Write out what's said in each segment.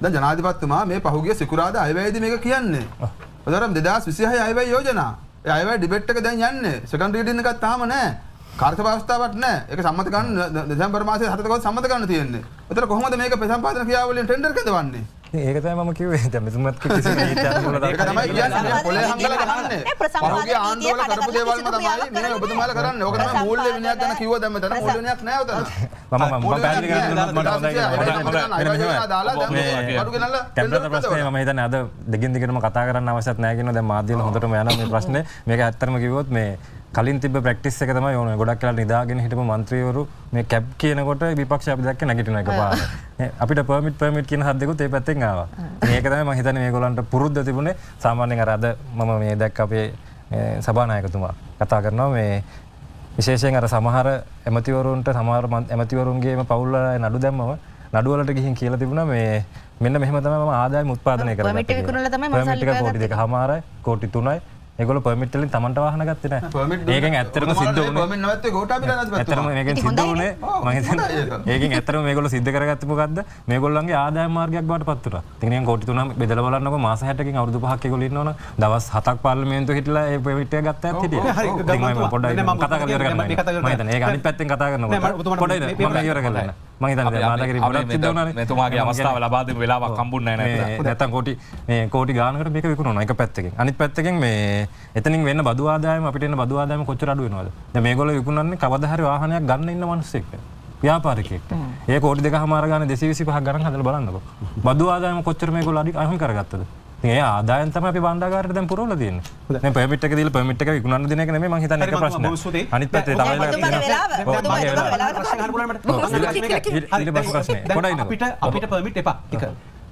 දැන් ජනාධිපතිතුමා මේ පහුගිය සිකුරාදා අයවැයේදී මේක කියන්නේ. උදාහරණ 2026 අයවැය යෝජනා. ඒ අයවැය ඩිබේට් එක දැන් යන්නේ. සෙකන්ඩ් රීඩින් එකක් තාම නැහැ. කාර්යසභා අවස්ථාවක් නැහැ. ඒක සම්මත කරන්න දෙසැම්බර් මාසයේ 7 කවද සම්මත කරන්න තියෙන්නේ. ඒතර කොහොමද මේක ප්‍රසම්පාදන ක්‍රියාවලියෙන් ටෙන්ඩර් කැඳවන්නේ? ඒක තමයි මම කිව්වේ. දැන් මෙතුමත් කිසි නීතියක් වල ඒක තමයි කියන්නේ පොලේ හංගලා ගහන්නේ. පහුගිය ආණ්ඩුවල කරපු දේවල්ම තමයි මේ ඔබතුමාලා කරන්නේ. ඕක තමයි මූල්‍ය විනයක් ගැන කිව්ව දැන් මෙතන මූල්‍ය විනයක් නැහැ උතන. මම පැහැදිලි කරන්න මට ප්‍රශ්නේ මම හිතන්නේ අද දෙකින් දිගටම කතා කරන්න අවශ්‍යත් නැහැ කියනවා. දැන් මාධ්‍යවල හොඳටම යනවා මේ ප්‍රශ්නේ. මේක ඇත්තටම කිව්වොත් මේ කලින් තිබ්බ ප්‍රැක්ටිස් එක තමයි ඕනේ. ගොඩක් වෙලා නිදාගෙන හිටපු മന്ത്രിවරු මේ කැබ් කියනකොට විපක්ෂය අපි දැක්කේ නැගිටින එකපාරට. අපිට පර්මිට් කියන හද්දෙකුත් ඒ පැත්තෙන් ආවා. මේක තමයි මම හිතන්නේ මේගොල්ලන්ට පුරුද්ද තිබුණේ. සාමාන්‍යයෙන් අර අද මම මේ දැක්ක අපේ සභානායකතුමා කතා කරනවා මේ විශේෂයෙන් අර සමහර ඇමතිවරුන්ට සමහර ඇමතිවරුන්ගේම පවුල් වල නඩු දැම්මම නඩු වලට ගිහින් කියලා තිබුණා මේ මෙන්න මෙහෙම තමයි මම ආදායම උත්පාදනය කරගත්තේ. පර්මිට් එක විකුණලා තමයි මම සල්ලි ගත්තේ. කෝටි 2.5යි කෝටි 3යි. ඒගොල්ලෝ පර්මිට් වලින් Tamanට වාහන ගත්තේ නැහැ. ඒකෙන් ඇත්තටම සිද්ධ වුණේ පර්මිට් නැවැත්තේ ගෝඨාභය රාජපක්ෂ. ඇත්තටම මේකෙන් සිද්ධ වුණේ මම හිතන්නේ ඒකෙන් ඇත්තටම මේගොල්ලෝ සිද්ධ කරගත්තේ මොකද්ද? මේගොල්ලන්ගේ ආදායම් මාර්ගයක් බවට පත් වුණා. ඉතින් නිකන් කෝටි 3ක් බෙදලා බලන්නකො මාස 60කින් අවුරුදු 5ක් ඒගොල්ලෝ ඉන්නවනම් දවස් 7ක් පාර්ලිමේන්තුවේ හිටලා ඒ පර්මිට් එක ගත්තාත් හිටියා. ඉතින් මම පොඩ්ඩයි කතා කරලා ඉවර කරන්න. මම හිතන්නේ ඒක අනිත් පැත්තෙන් කතා කරනකොට පොඩ්ඩයි මම ඉවර කරලා. මම හිතන්නේ මාදාගිරි පොඩක් සිද්ධ වුණානේ. මෙතුමාගේ අවස්ථාව ලබා දෙන්න වෙලාවක් හම්බුන්නේ නැහැ නේද? නැත්තම් කෝටි ගානකට මේක විකුණනවා එක පැත්තකින්. අනිත් පැත්තකින් මේ එතනින් වෙන්න බදු ආදායම අපිට එන බදු ආදායම කොච්චර අඩු වෙනවද? දැන් මේගොල්ලෝ විකුණන්නේ කවදා හරි වාහනයක් ගන්න ඉන්න මිනිස්සෙක්. ව්‍යාපාරිකයෙක්. ඒ කෝටි 2.5 ගාන 225ක් ගණන් හදලා බලන්නකෝ. බදු ආදායම කොච්චර මේගොල්ලෝ අහිමි කරගත්තද? ඉතින් ඒ ආදායම් තමයි අපි භාණ්ඩාගාරයට දැන් පුරවලා තියෙන්නේ. දැන් පර්මිට් එක දීලා පර්මිට් එක විකුණන්න දෙන එක නෙමෙයි මම හිතන්නේ එක ප්‍රශ්නයක්. අනිත් පැත්තේ තව අපිට පර්මිට් එපා.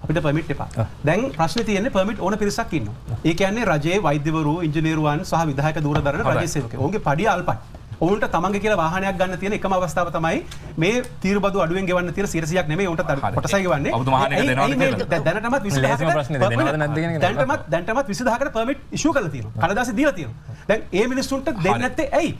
අපිට පර්මිට් එපා. දැන් ප්‍රශ්නේ තියෙන්නේ පර්මිට් ඕන පිරිසක් ඉන්නවා. ඒ කියන්නේ රජයේ වෛද්‍යවරු, ඉංජිනේරුවන් සහ විධායක දූරදර්ශන රජයේ සේවකයෝ. ඔවුන්ගේ පඩිය අල්පයි. ඔවුන්ට තමන්ගේ කියලා වාහනයක් ගන්න තියෙන එකම අවස්ථාව තමයි මේ තීරුබදු අඩුවෙන් ගෙවන්න තියෙන 100ක් නෙමෙයි උන්ට කොටසයි ගෙවන්නේ. ඔබතුමා වාහනයක දෙනවද කියලා? දැනටමත් 20000කට දැනටමත් 20000කට පර්මිට් ඉෂුව කරලා තියෙනවා. කඩදාසි දීලා තියෙනවා. දැන් ඒ මිනිස්සුන්ට දෙන්නේ නැත්තේ ඇයි?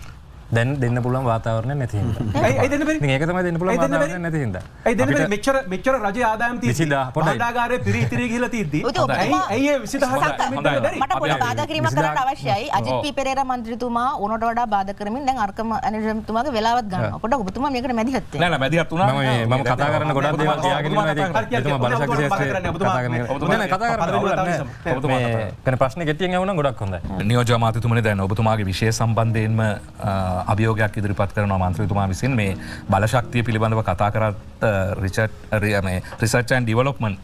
දැන් දෙන්න පුළුවන් වාතාවරණයක් නැති හින්දා. ඇයි දෙන්න බැරි? ඉතින් ඒක තමයි දෙන්න පුළුවන් වාතාවරණයක් නැති හින්දා. ඇයි දෙන්න බැරි? මෙච්චර රජයේ ආදායම් තියෙද්දි භාණ්ඩාගාරේ පිරී ගිහලා තියෙද්දි ඇයි ඒ 20000ක් දෙන්න බැරි? මට පොඩි බාධා කිරීමක් කරන්න අවශ්‍යයි. අජිත් පී පෙරේරා මන්ත්‍රීතුමා ඕනට වඩා බාධා කරමින් දැන් අර්කම අනිරම්තුමාගේ වෙලාවත් ගන්නවා. පොඩ්ඩක් ඔබතුමා මේකට මැදිහත් වෙන්න. නෑ මැදිහත් වුණා. මම කතා කරන ගොඩක් දේවල් තියාගෙන ඉන්නවා. එතුමා බලශක්ති ශාස්ත්‍රයේ කතා කරන. නෑ කතා කරන්න ඔබතුමා කන ප්‍රශ්නේ ගෙටියෙන් ඇහුණා ගොඩක් හොඳයි. නියෝජ්‍ය අමාත්‍යතුමනි දැන් ඔබතුමාගේ විශේෂ සම්බන්ධයෙන්ම අභියෝගයක් ඉදිරිපත් කරනවා මන්ත්‍රීතුමා විසින් මේ බලශක්තිය පිළිබඳව කතා කරත් රිසර්ච් ඇන්ඩ් ඩිවලොප්මන්ට්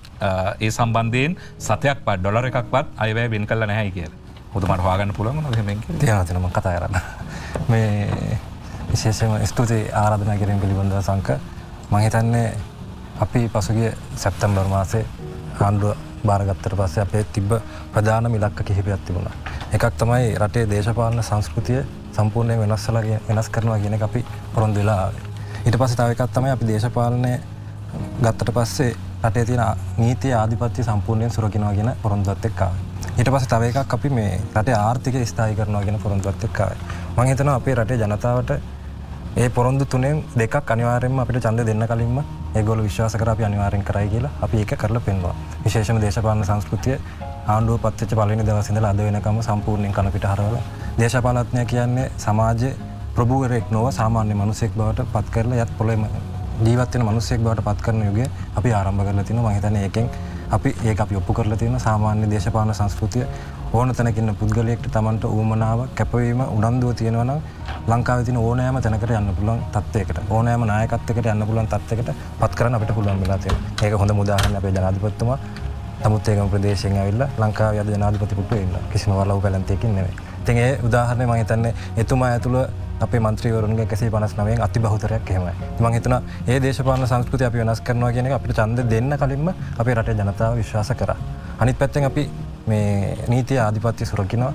ඒ සම්බන්ධයෙන් $7ක්වත් ඩොලර් එකක්වත් අයවැය වෙන් කළා නැහැ කියලා. ඔබතුමාට හොයාගන්න පුළුවන් මොනවද එහෙමෙන් කියලා? තියෙනවා මම කතා කරන්න. මේ විශේෂයෙන්ම ස්තුතියි ආරාධනා කිරීම පිළිබඳව සංක මම හිතන්නේ අපි පසුගිය සැප්තැම්බර් මාසේ ආණ්ඩුව බාරගත්තට පස්සේ අපේ තිබ්බ ප්‍රධානම ඉලක්ක කිහිපයක් තිබුණා. එකක් තමයි රටේ දේශපාලන සංස්කෘතිය සම්පූර්ණයෙන් වෙනස් කරනවා කියන එක අපි පොරොන්දු වෙලා ආවේ. ඊට පස්සේ තව එකක් තමයි අපි දේශපාලනය ගත්තට පස්සේ රටේ තියෙන නීතිය ආධිපත්‍ය සම්පූර්ණයෙන් සුරකිනවා කියන පොරොන්දුවත් එක්ක ආවේ. ඊට පස්සේ තව එකක් අපි මේ රටේ ආර්ථිකය ස්ථායී කරනවා කියන පොරොන්දුවත් එක්ක ආවේ. මම හිතනවා අපේ රටේ ජනතාවට ඒ පොරොන්දු තුනෙන් දෙකක් අනිවාර්යයෙන්ම අපිට ඡන්දය දෙන්න කලින්ම ඒගොල්ලෝ විශ්වාස කරා අපි අනිවාර්යෙන් කරයි කියලා අපි ඒක කරලා පෙන්වනවා. විශේෂයෙන්ම දේශපාලන සංස්කෘතිය ආණ්ඩුව පත් වෙච්ච පළවෙනි දවසේ ඉඳලා අද වෙනකම් සම්පූර්ණයෙන් කන පිට හරවලා දේශපාලඥය කියන්නේ සමාජයේ ප්‍රභූවරයෙක් නොව සාමාන්‍ය මිනිසෙක් බවට පත් කරලා යත් පොළොවේ ජීවත් වෙන මිනිසෙක් බවට පත් කරන යුගය අපි ආරම්භ කරලා තිනවා. මම හිතන්නේ ඒකෙන් ඒක අපි ඔප්පු කරලා තියෙනවා. සාමාන්‍ය දේශපාලන සංස්කෘතිය ඕන තැනක ඉන්න පුද්ගලයෙක්ට Tamanට ඌමනාව කැපවීම උනන්දුව තියෙනවා නම් ලංකාවේ තියෙන ඕනෑම තැනකට යන්න පුළුවන් තත්ත්වයකට ඕනෑම නායකත්වයකට යන්න පුළුවන් තත්ත්වයකට පත් කරන්න අපිට පුළුවන් වෙලා තියෙනවා. ඒක හොඳම උදාහරණයක් අපේ ජනාධිපතිතුමා තමුත්තේගම ප්‍රදේශයෙන් ඇවිල්ලා ලංකාවේ අද ජනාධිපති පුටුවේ ඉන්නවා. කිසිම වලව් පැලැන්තියකින් නෙවෙයි. ඉතින් ඒ උදාහරණය මම හිතන්නේ එතුමා ඇතුළු අපේ මන්ත්‍රීවරුන්ගේ 159න් අති බහුතරයක් එහෙමයි. මම හිතනවා මේ දේශපාලන සංස්කෘතිය අපි වෙනස් කරනවා කියන එක අපිට ඡන්ද දෙන්න කලින්ම අපේ රටේ ජනතාව විශ්වාස කරා. අනිත් පැත්තෙන් අපි මේ නීතිය ආධිපත්‍ය සුරකිනවා.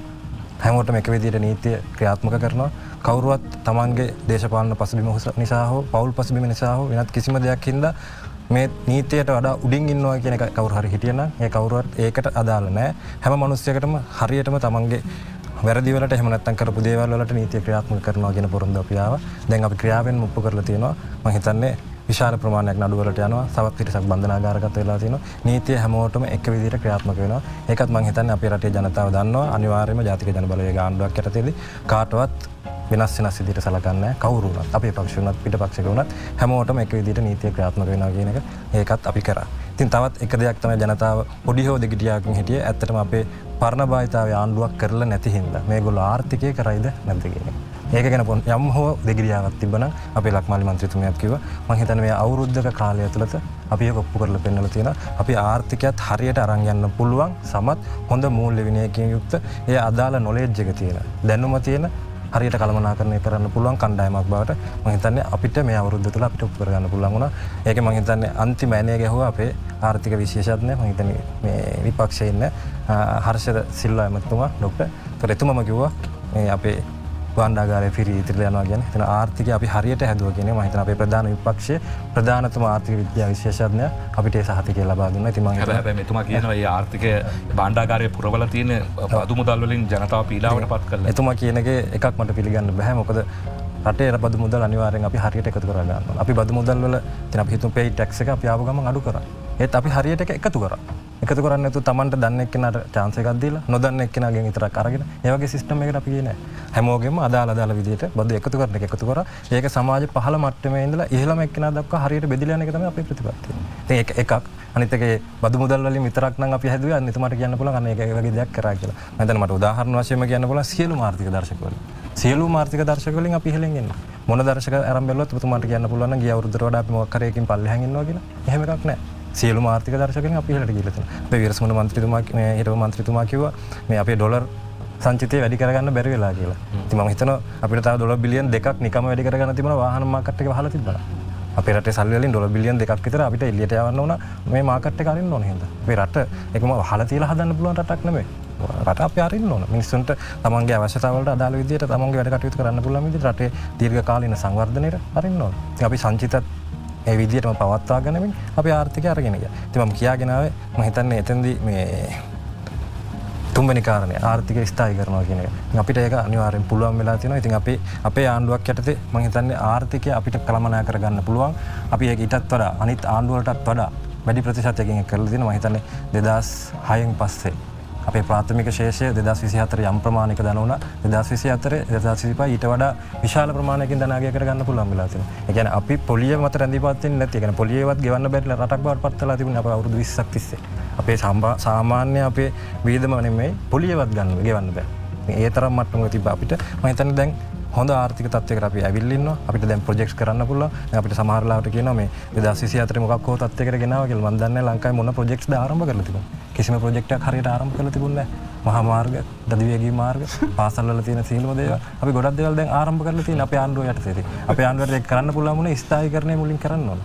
හැමෝටම එක විදිහට නීතිය ක්‍රියාත්මක කරනවා. කවුරුවත් Tamanගේ දේශපාලන පසුබිම නිසා හෝ පෞල් පසුබිම නිසා හෝ වෙනත් කිසිම දෙයක් හින්දා මේ නීතියට වඩා උඩින් ඉන්නවා කියන එක කවුරු හරි හිටියනම් ඒ කවුරුවත් ඒකට අදාළ නැහැ. හැම මිනිස්සෙකුටම හරියටම Tamanගේ වැරදි වලට එහෙම නැත්නම් කරපු දේවල් වලට නීතිය ක්‍රියාත්මක කරනවා කියන පොරොන්දු අපි ආවා. දැන් අපි ක්‍රියාවෙන් මුප්පු කරලා තියෙනවා. මම හිතන්නේ විශාල ප්‍රමාණයක් නඩුවලට යනවා. සමහර පිරිසක් බන්ධනාගාරගත වෙලා තියෙනවා. නීතිය හැමෝටම එක විදිහට ක්‍රියාත්මක වෙනවා. ඒකත් මම හිතන්නේ අපේ රටේ ජනතාව දන්නවා. අනිවාර්යයෙන්ම ජාතික ජනබලවේග ආණ්ඩුවක් යටතේදී කාටවත් වෙනස් විදිහට සලකන්නේ කවුරු වුණත් අපේ පක්ෂ වුණත් පිටපක්ෂක වුණත් හැමෝටම එක විදිහට නීතිය ක්‍රියාත්මක වෙනවා කියන එක ඒකත් අපි කරා. ඉතින් තවත් එක දෙයක් තමයි ජනතාව පොඩි හෝ දෙගිඩියාකින් හිටියේ ඇත්තටම අපේ පරණ භාවිතාවේ ආණ්ඩුවක් කරලා නැති හින්දා මේගොල්ලෝ ආර්ථිකය කරයිද නැද්ද කියන එක. ඒක ගැන යම් හෝ දෙගිඩියාවක් තිබ්බනම් අපේ ලක්මාලි මන්ත්‍රීතුමියත් කිව්වා මම හිතන්නේ මේ අවුරුද්දක කාලය ඇතුළත අපි ඒක ඔප්පු කරලා පෙන්නලා තියෙනවා. අපි ආර්ථිකයත් හරියට අරන් යන්න පුළුවන් සමත් හොඳ මූල්‍ය විනයකින් යුක්ත ඒ අදාළ නොලෙජ් එක තියෙන දැනුම තියෙන හරියට කළමනාකරණය කරන්න පුළුවන් කණ්ඩායමක් බවට මම හිතන්නේ අපිට මේ අවුරුද්ද තුළ අපිට ඔප්පු කරගන්න පුළුවන් වුණා. ඒක මම හිතන්නේ අන්තිම ඇණය ගැහුවා අපේ ආර්ථික විශේෂඥ මම හිතන්නේ මේ විපක්ෂයේ ඉන්න හර්ෂද සිල්වා එමතුමා ડોක්ටර්. ඒතර එතුමම කිව්වා මේ අපේ භාණ්ඩාගාරය පිරී ඉතිරිලා යනවා කියන්නේ එතන ආර්ථිකය අපි හරියට හැදුවා කියන්නේ මම හිතනවා අපේ ප්‍රධාන විපක්ෂයේ ප්‍රධානතම ආර්ථික විද්‍යා විශේෂඥයා අපිට ඒ සහතිකය ලබා දුන්නා. ඉතින් මම හිතනවා හැබැයි මෙතුමා කියනවා මේ ආර්ථිකය භාණ්ඩාගාරයේ පුරවලා තියෙන බදු මුදල් වලින් ජනතාව පීඩාවට පත් කරලා. එතුමා කියන එකේ එකක් මට පිළිගන්න බෑ. මොකද රටේ බදු මුදල් අනිවාර්යෙන් අපි හරියට එකතු කර ගන්න ඕන. අපි බදු මුදල් වල ඉතින් අපි හිතමු පේ ටැක්ස් එක අපි ආපු ගමන් අඩු කරා. ඒත් අපි හරියට එක එකතු කරා. එකතු කරන්නේ නැතුව Tamanට දන්න එක්කෙනාට chance එකක් දීලා නොදන්න එක්කෙනාගෙන් විතරක් අරගෙන ඒ වගේ සිස්ටම් එකකට අපි ගියේ නැහැ. හැමෝගෙම අදාළ විදිහට බදු එකතු කරන එක එකතු කරා. ඒක සමාජ පහළ මට්ටමේ ඉඳලා ඉහළම එක්කෙනා දක්වා හරියට බෙදලා යන එක තමයි අපේ ප්‍රතිපත්තිය. ඉතින් ඒක එකක්. අනිත් එකේ බදු මුදල් වලින් විතරක් නම් අපි හැදුවේ අන්න එතුමාට කියන්න පුළුවන් අන්න ඒක වගේ දෙයක් කරා කියලා. මම හිතන්නේ මට උදාහරණ වශයෙන්ම කියන්න පුළුවන් සියලුම ආර්ථික දර්ශකවල. සියලුම ආර්ථික දර්ශක වලින් අපි ඉහළින් එන්නේ. මොන දර්ශක ආරම්භ බැලුවත් ඔබතුමාට කියන්න පුළුවන් නම් ගිය අවුරුද්දට වඩා අපි මොකක් හරි එකකින් පල්ලෙහාන් ඉන්නවා කියලා. එහෙම එකක් නැහැ. සියලුම ආර්ථික දර්ශකයන් අපි ඉහළට ගිහලා තියෙනවා. අපේ වීරසමුණ මන්ත්‍රීතුමා මේ හිටපු මන්ත්‍රීතුමා කිව්වා මේ අපේ ඩොලර් සංචිතය වැඩි කරගන්න බැරි වෙලා කියලා. ඉතින් මම හිතනවා අපිට තව ඩොලර් බිලියන් 2ක් නිකම්ම වැඩි කරගන්න තිබුණා වාහන මාකට් එක වහලා තිබ්බා. අපේ රටේ සල්ලි වලින් ඩොලර් බිලියන් 2ක් විතර අපිට එළියට යවන්න ඕන මේ මාකට් එක අරින්න ඕන හින්දා. අපේ රට ඒකම වහලා තියලා හදන්න පුළුවන් රටක් නෙමෙයි. රට අපි අරින්න ඕන. මිනිස්සුන්ට තමන්ගේ අවශ්‍යතාවලට අදාළ විදිහට තමන්ගේ වැඩ කටයුතු කරන්න පුළුවන් විදිහට රටේ දීර්ඝකාලීන සංවර්ධනයට අරින්න ඕන. ඉතින් අපි සංචිතත් ඒ විදිහටම පවත්වා ගන්නමින් අපි ආර්ථිකය අරගෙන ගියා. ඉතින් මම කියාගෙන ආවේ මම හිතන්නේ එතෙන්දී මේ තුන්වෙනි කාරණේ ආර්ථිකය ස්ථායි කරනවා කියන එක. ඉතින් අපිට ඒක අනිවාර්යෙන් පුළුවන් වෙලා තියෙනවා. ඉතින් අපේ ආණ්ඩුවක් යටතේ මම හිතන්නේ ආර්ථිකය අපිට කළමනා කරගන්න පුළුවන්. අපි ඒක ඊටත් වඩා අනිත් ආණ්ඩු වලටත් වඩා වැඩි ප්‍රතිශතයකින් ඒක කරලා තියෙනවා. මම හිතන්නේ 2006න් පස්සේ අපේ ප්‍රාථමික ශේෂය 2024 යම් ප්‍රමාණයක දන වුණා. 2024 2025 ඊට වඩා විශාල ප්‍රමාණයකින් ධන අගය කරගන්න පුළුවන් වෙලා තියෙනවා. ඒ කියන්නේ අපි පොලිය මත රැඳීපත් වෙන්නේ නැති. ඒ කියන්නේ පොලියවත් ගෙවන්න බැරි රටක් බවට පත් වෙලා තිබුණේ අපේ අවුරුදු 20ක් තිස්සේ. අපේ සාමාන්‍ය අපේ වියදම නෙමෙයි පොලියවත් ගෙවන්න බෑ. ඒ තරම් මට්ටමක තිබ්බ අපිට මම හිතන්නේ දැන් හොඳ ආර්ථික තත්ත්වයකට අපි ඇවිල්ලා ඉන්නවා. අපිට දැන් ප්‍රොජෙක්ට්ස් කරන්න පුළුවන්. දැන් අපිට සමහර ලාවට කියනවා මේ 2024 මොකක් හෝ තත්ත්වයකට ගෙනාවා කියලා. මම දන්නේ ලංකාවේ මොන ප්‍රොජෙක්ට්ස්ද ආරම්භ කරලා තිබුණේ. කිසිම ප්‍රොජෙක්ට් එකක් හරියට ආරම්භ කරලා තිබුණේ නැහැ. මහා මාර්ග, දඩිවේගී මාර්ග, පාසල් වල තියෙන සීලම දේවල් අපි ගොඩක් දේවල් දැන් ආරම්භ කරලා තියෙනවා අපේ ආණ්ඩුව යටතේදී. අපේ ආණ්ඩුවට ඒක කරන්න පුළුවන් වුණේ ස්ථායීකරණය මුලින් කරන්න ඕන.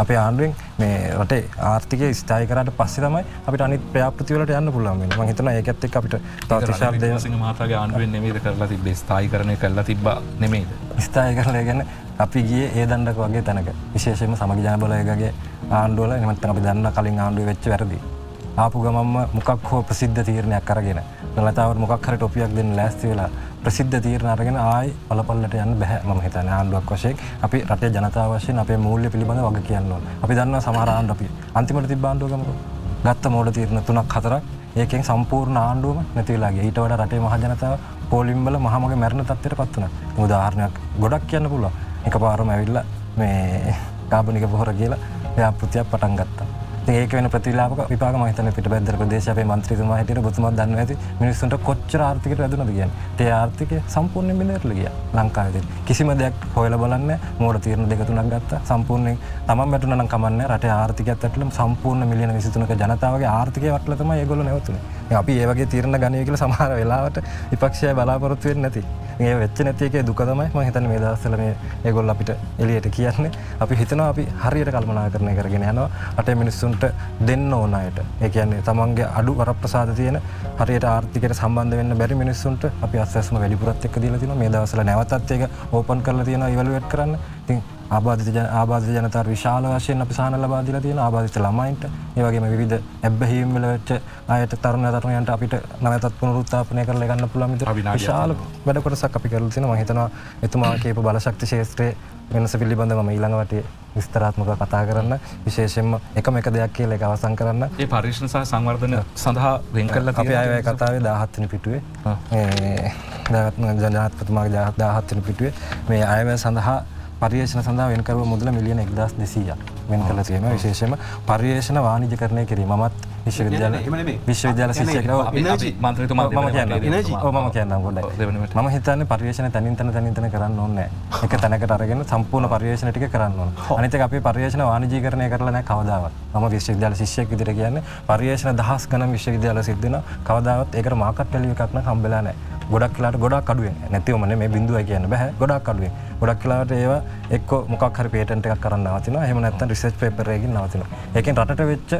අපේ ආණ්ඩුවෙන් මේ රටේ ආර්ථිකය ස්ථායී කරාට පස්සේ තමයි අපිට අනිත් ප්‍රයාපෘති වලට යන්න පුළුවන් වෙන්නේ. මම හිතනවා ඒකත් එක්ක අපිට තව තිශාර දේවසිංහ මහතාගේ ආණ්ඩුවෙන් නෙමෙයිද කරලා තිබ්බේ ස්ථායීකරණය කරලා තිබ්බා නෙමෙයිද? ස්ථායීකරණය කියන්නේ අපි ගියේ ඒ දණ්ඩක වගේ තැනක. විශේෂයෙන්ම සමගි ජනබලවේගයේ ආණ්ඩුවල එහෙම නැත්නම් අපි දන්න කලින් ආණ්ඩුවේ වෙච්ච වැරදි. ආපු ගමන්ම මොකක් හෝ ප්‍රසිද්ධ තීරණයක් අරගෙන නලතාවට මොකක් හරි ටොපියක් දෙන්න ලෑස්ති වෙලා ප්‍රසිද්ධ තීරණ අරගෙන ආයි පළපල්ලට යන්න බෑ. මම හිතන්නේ ආණ්ඩුවක් වශයෙන් අපි රටේ ජනතාව වශයෙන් අපේ මූල්‍ය පිළිබඳව වග කියන්න ඕන. අපි දන්නවා සමහර ආණ්ඩු අපි අන්තිමට තිබ්බ ආණ්ඩුව ගමු. ගත්ත මෝඩ තීරණ 3ක් 4ක් ඒකෙන් සම්පූර්ණ ආණ්ඩුවම නැති වෙලා ගියා. ඊට වඩා රටේ මහ ජනතාව පොලිම් වල මහමගේ මරණ තත්ත්වයට පත් වුණා. උදාහරණයක් ගොඩක් කියන්න පුළුවන්. එකපාරම ඇවිල්ලා මේ කාබනික පොහොර කියලා ව්‍යාපෘතියක් පටන් ගත්තා. ඉතින් ඒක වෙන ප්‍රතිලාභක විපාක මම හිතන්නේ පිටබැද්දර ප්‍රදේශ අපේ മന്ത്രിතුමා හිටියට ඔබතුමාත් දන්නවා ඇති මිනිස්සුන්ට කොච්චර ආර්ථිකයට වැදුනද කියන්නේ. ඒ ආර්ථිකය සම්පූර්ණයෙන් බිඳවලා ගියා ලංකාවේදී. කිසිම දෙයක් හොයලා බලන්නේ මෝඩ තීරණ දෙක තුනක් ගත්තා. සම්පූර්ණයෙන් තමන් වැටුණා නම් කමන්නේ රටේ ආර්ථිකයත් ඇතුළේ සම්පූර්ණ මිලියන 23ක ජනතාවගේ ආර්ථිකය වටලා තමයි ඒගොල්ලෝ නැවතුනේ. අපි ඒ වගේ තීරණ ගනිය කියලා සමහර වෙලාවට විපක්ෂය බලාපොරොත්තු වෙන්නේ නැති. මේ වෙච්ච නැති එකේ දුක තමයි මම හිතන්නේ මේ දවස්වල මේ ඒගොල්ලෝ අපිට එළියට කියන්නේ. අපි හිතනවා අපි හරියට කල්පනාකරණය කරගෙන යනවා. රටේ මිනිස්සුන්ට දෙන්න ඕන අයට. ඒ කියන්නේ තමන්ගේ අඩු වරප්‍රසාද තියෙන හරියට ආර්ථිකයට සම්බන්ධ වෙන්න බැරි මිනිස්සුන්ට අපි අස්වැස්ම වැඩිපුරත් එක්ක දීලා තිනවා. මේ දවස්වල නැවතත් ඒක ඕපන් කරලා තියෙනවා ඉවලුවේට් කරන්න. ඉතින් ආබාධිත ජනතාවට විශාල වශයෙන් අපි සහන ලබා දීලා තියෙනවා. ආබාධිත ළමයින්ට ඒ වගේම විවිධ ඇබ්බැහිම් වල වෙච්ච අයට තරුණයන්ට අපිට නැවතත් පුනරුත්ථාපනය කරලා ගන්න පුළුවන් විදිහට විශාල වැඩ කොටසක් අපි කරලා තියෙනවා. මම හිතනවා එතුමා කියපු බලශක්ති ක්ෂේත්‍රයේ වෙනස පිළිබඳව මම ඊළඟ වටේ විස්තරාත්මකව කතා කරන්න විශේෂයෙන්ම එකම එක දෙයක් කියලා ඒක අවසන් කරන්න. ඒ පරීක්ෂණ සහ සංවර්ධන සඳහා වෙන් කරලා අපි අයවැය කතාවේ 17 වෙනි පිටුවේ ජනාධිපතිතුමාගේ 17 වෙනි පිටුවේ මේ අයවැය සඳහා පරිවේෂණ සඳහා වෙන් කරව මුදල මිලියන 1200ක් වෙන් කරලා තියෙනවා. විශේෂයෙන්ම පරිවේෂණ වාණිජකරණය කිරීම. මමත් විශ්වවිද්‍යාල ශිෂ්‍යයෙක් මන්ත්‍රීතුමා මම කියන්නම් පොඩ්ඩයි. මම හිතන්නේ පරිවේෂණ තනින් තන කරන්න ඕනේ නැහැ. එක තැනකට අරගෙන සම්පූර්ණ පරිවේෂණ ටික කරන්න ඕන. අනිත් එක අපි පරිවේෂණ වාණිජීකරණය කරලා නැහැ කවදාවත්. මම විශ්වවිද්‍යාල ශිෂ්‍යයෙක් විදිහට කියන්නේ පරිවේෂණ දහස් ගණන් විශ්වවිද්‍යාල සිද්ධ වෙනවා. කවදාවත් ඒකට මාකට් වැලියු එකක් නම් හම්බෙලා නැහැ. ගොඩක් වෙලාවට ගොඩක් අඩුවෙන්. නැතිවම නේ මේ බිඳුවයි කියන්න බෑ. ගොඩක් අඩුවෙන්. ගොඩක් වෙලාවට ඒවා එක්ක මොකක් හරි පේටන්ට් එකක් කරන්න නවතිනවා. එහෙම නැත්නම් රිසර්ච් පේපර් එකකින් නවතිනවා. ඒකෙන් රටට වෙච්ච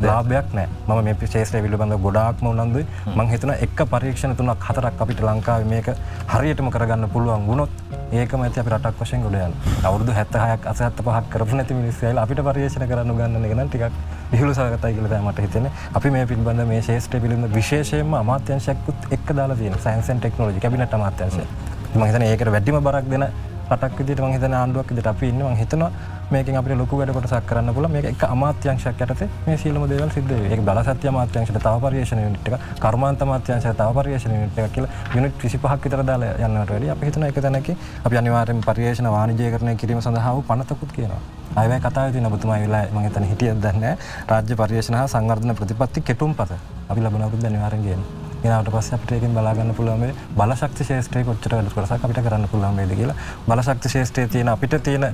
ලාභයක් නැහැ. මම මේ ශාස්ත්‍රය පිළිබඳව ගොඩාක්ම උනන්දුයි. මම හිතනවා එක පරීක්ෂණ 3ක් 4ක් අපිට ලංකාවේ මේක හරියටම කරගන්න පුළුවන් වුණොත් ඒකම ඇති අපි රටක් වශයෙන් ගොඩ යනවා. අවුරුදු 76ක් 75ක් කරපු නැති මිනිස්සු ඇවිල්ලා අපිට පරීක්ෂණ කරන්න උගන්වන එක නම් ටිකක් විහිළු සහගතයි කියලා තමයි මට හිතෙන්නේ. අපි මේ පිළිබඳව මේ ශාස්ත්‍රය පිළිබඳව විශේෂයෙන්ම අමාත්‍යාංශයක්ත් එක්ක දාලා තියෙනවා. සයන්ස් ඇන්ඩ් ටෙක්නොලොජි කැබිනට් අමාත්‍යාංශය. මම හිතන්නේ ඒකට වැඩිම බරක් දෙන රටක් විදිහට මම හිතන්නේ ආණ්ඩුවක් විදිහට අපි ඉන්නේ. මම හිතනවා මේකෙන් අපිට ලොකු වැඩ කොටසක් කරන්න පුළුවන්. මේක එක අමාත්‍යාංශයක් යටතේ මේ සියලුම දේවල් සිද්ධ වෙයි. ඒක බලසත්‍ය අමාත්‍යාංශයට තව පරිවේෂණ යුනිට් එක, කර්මාන්ත අමාත්‍යාංශයට තව පරිවේෂණ යුනිට් එකක් කියලා යුනිට් 25ක් විතර දාලා යන්නට වැඩි. අපි හිතනවා ඒක තැනකින් අපි අනිවාර්යයෙන්ම පරිවේෂණ වාණිජ්‍යකරණය කිරීම සඳහා වූ පනතකුත් කියනවා. අයවැය කතාවේ තියෙන ඔබතුමා වෙලා මම හිතන්නේ හිටියද දන්නේ නැහැ. රාජ්‍ය පරිවේෂණ හා සංවර්ධන ප්‍රතිපත්ති කෙටුම්පත අපි ලබන අවුරුද්ද අනිවාර්යෙන් ගේනවා. ඊට පස්සේ අපිට ඒකෙන් බලා ගන්න පුළුවන් මේ බලශක්ති ශාස්ත්‍රයේ කොච්චර වැඩ කරසක් අපිට කරන්න පුළුවන් වේද කියලා. බලශක්ති ශාස්ත්‍රයේ තියෙන අපිට තියෙන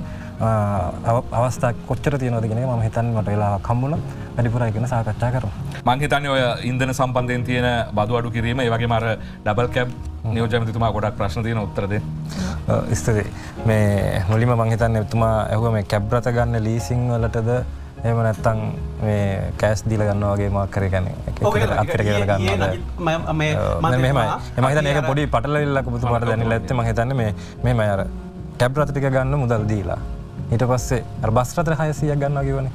අවස්ථා කොච්චර තියෙනවද කියන එක මම හිතන්නේ මට වෙලාවක් හම්බුණා. වැඩිපුර ඒක ගැන සාකච්ඡා කරමු. මම හිතන්නේ ඔය ඉන්ධන සම්බන්ධයෙන් තියෙන බදු අඩු කිරීම ඒ වගේම අර ඩබල් කැබ් නියෝජ්‍ය ඇමතිතුමා ගොඩක් ප්‍රශ්න තියෙන උත්තර දෙන්න. ස්තුතියි. මේ මුලින්ම මම හිතන්නේ එතුමා ඇහුවා මේ කැබ් රථ ගන්න ලීසින් වලටද එහෙම නැත්නම් මේ කෑෂ් දීලා ගන්නවා වගේ මාක් කරේ කියන්නේ අත්තර කියලා ගන්නවා. මෙහෙමයි. මම හිතන්නේ ඒක පොඩි පටලවිල්ලක් ඔබතුමාට දැනෙලා ඇත්තේ. මම හිතන්නේ මේ මෙහෙමයි අර කැබ් රථ ටික ගන්න මුදල් දීලා ඊට පස්සේ අර බස් රථ 600ක් ගන්නවා කියවනේ.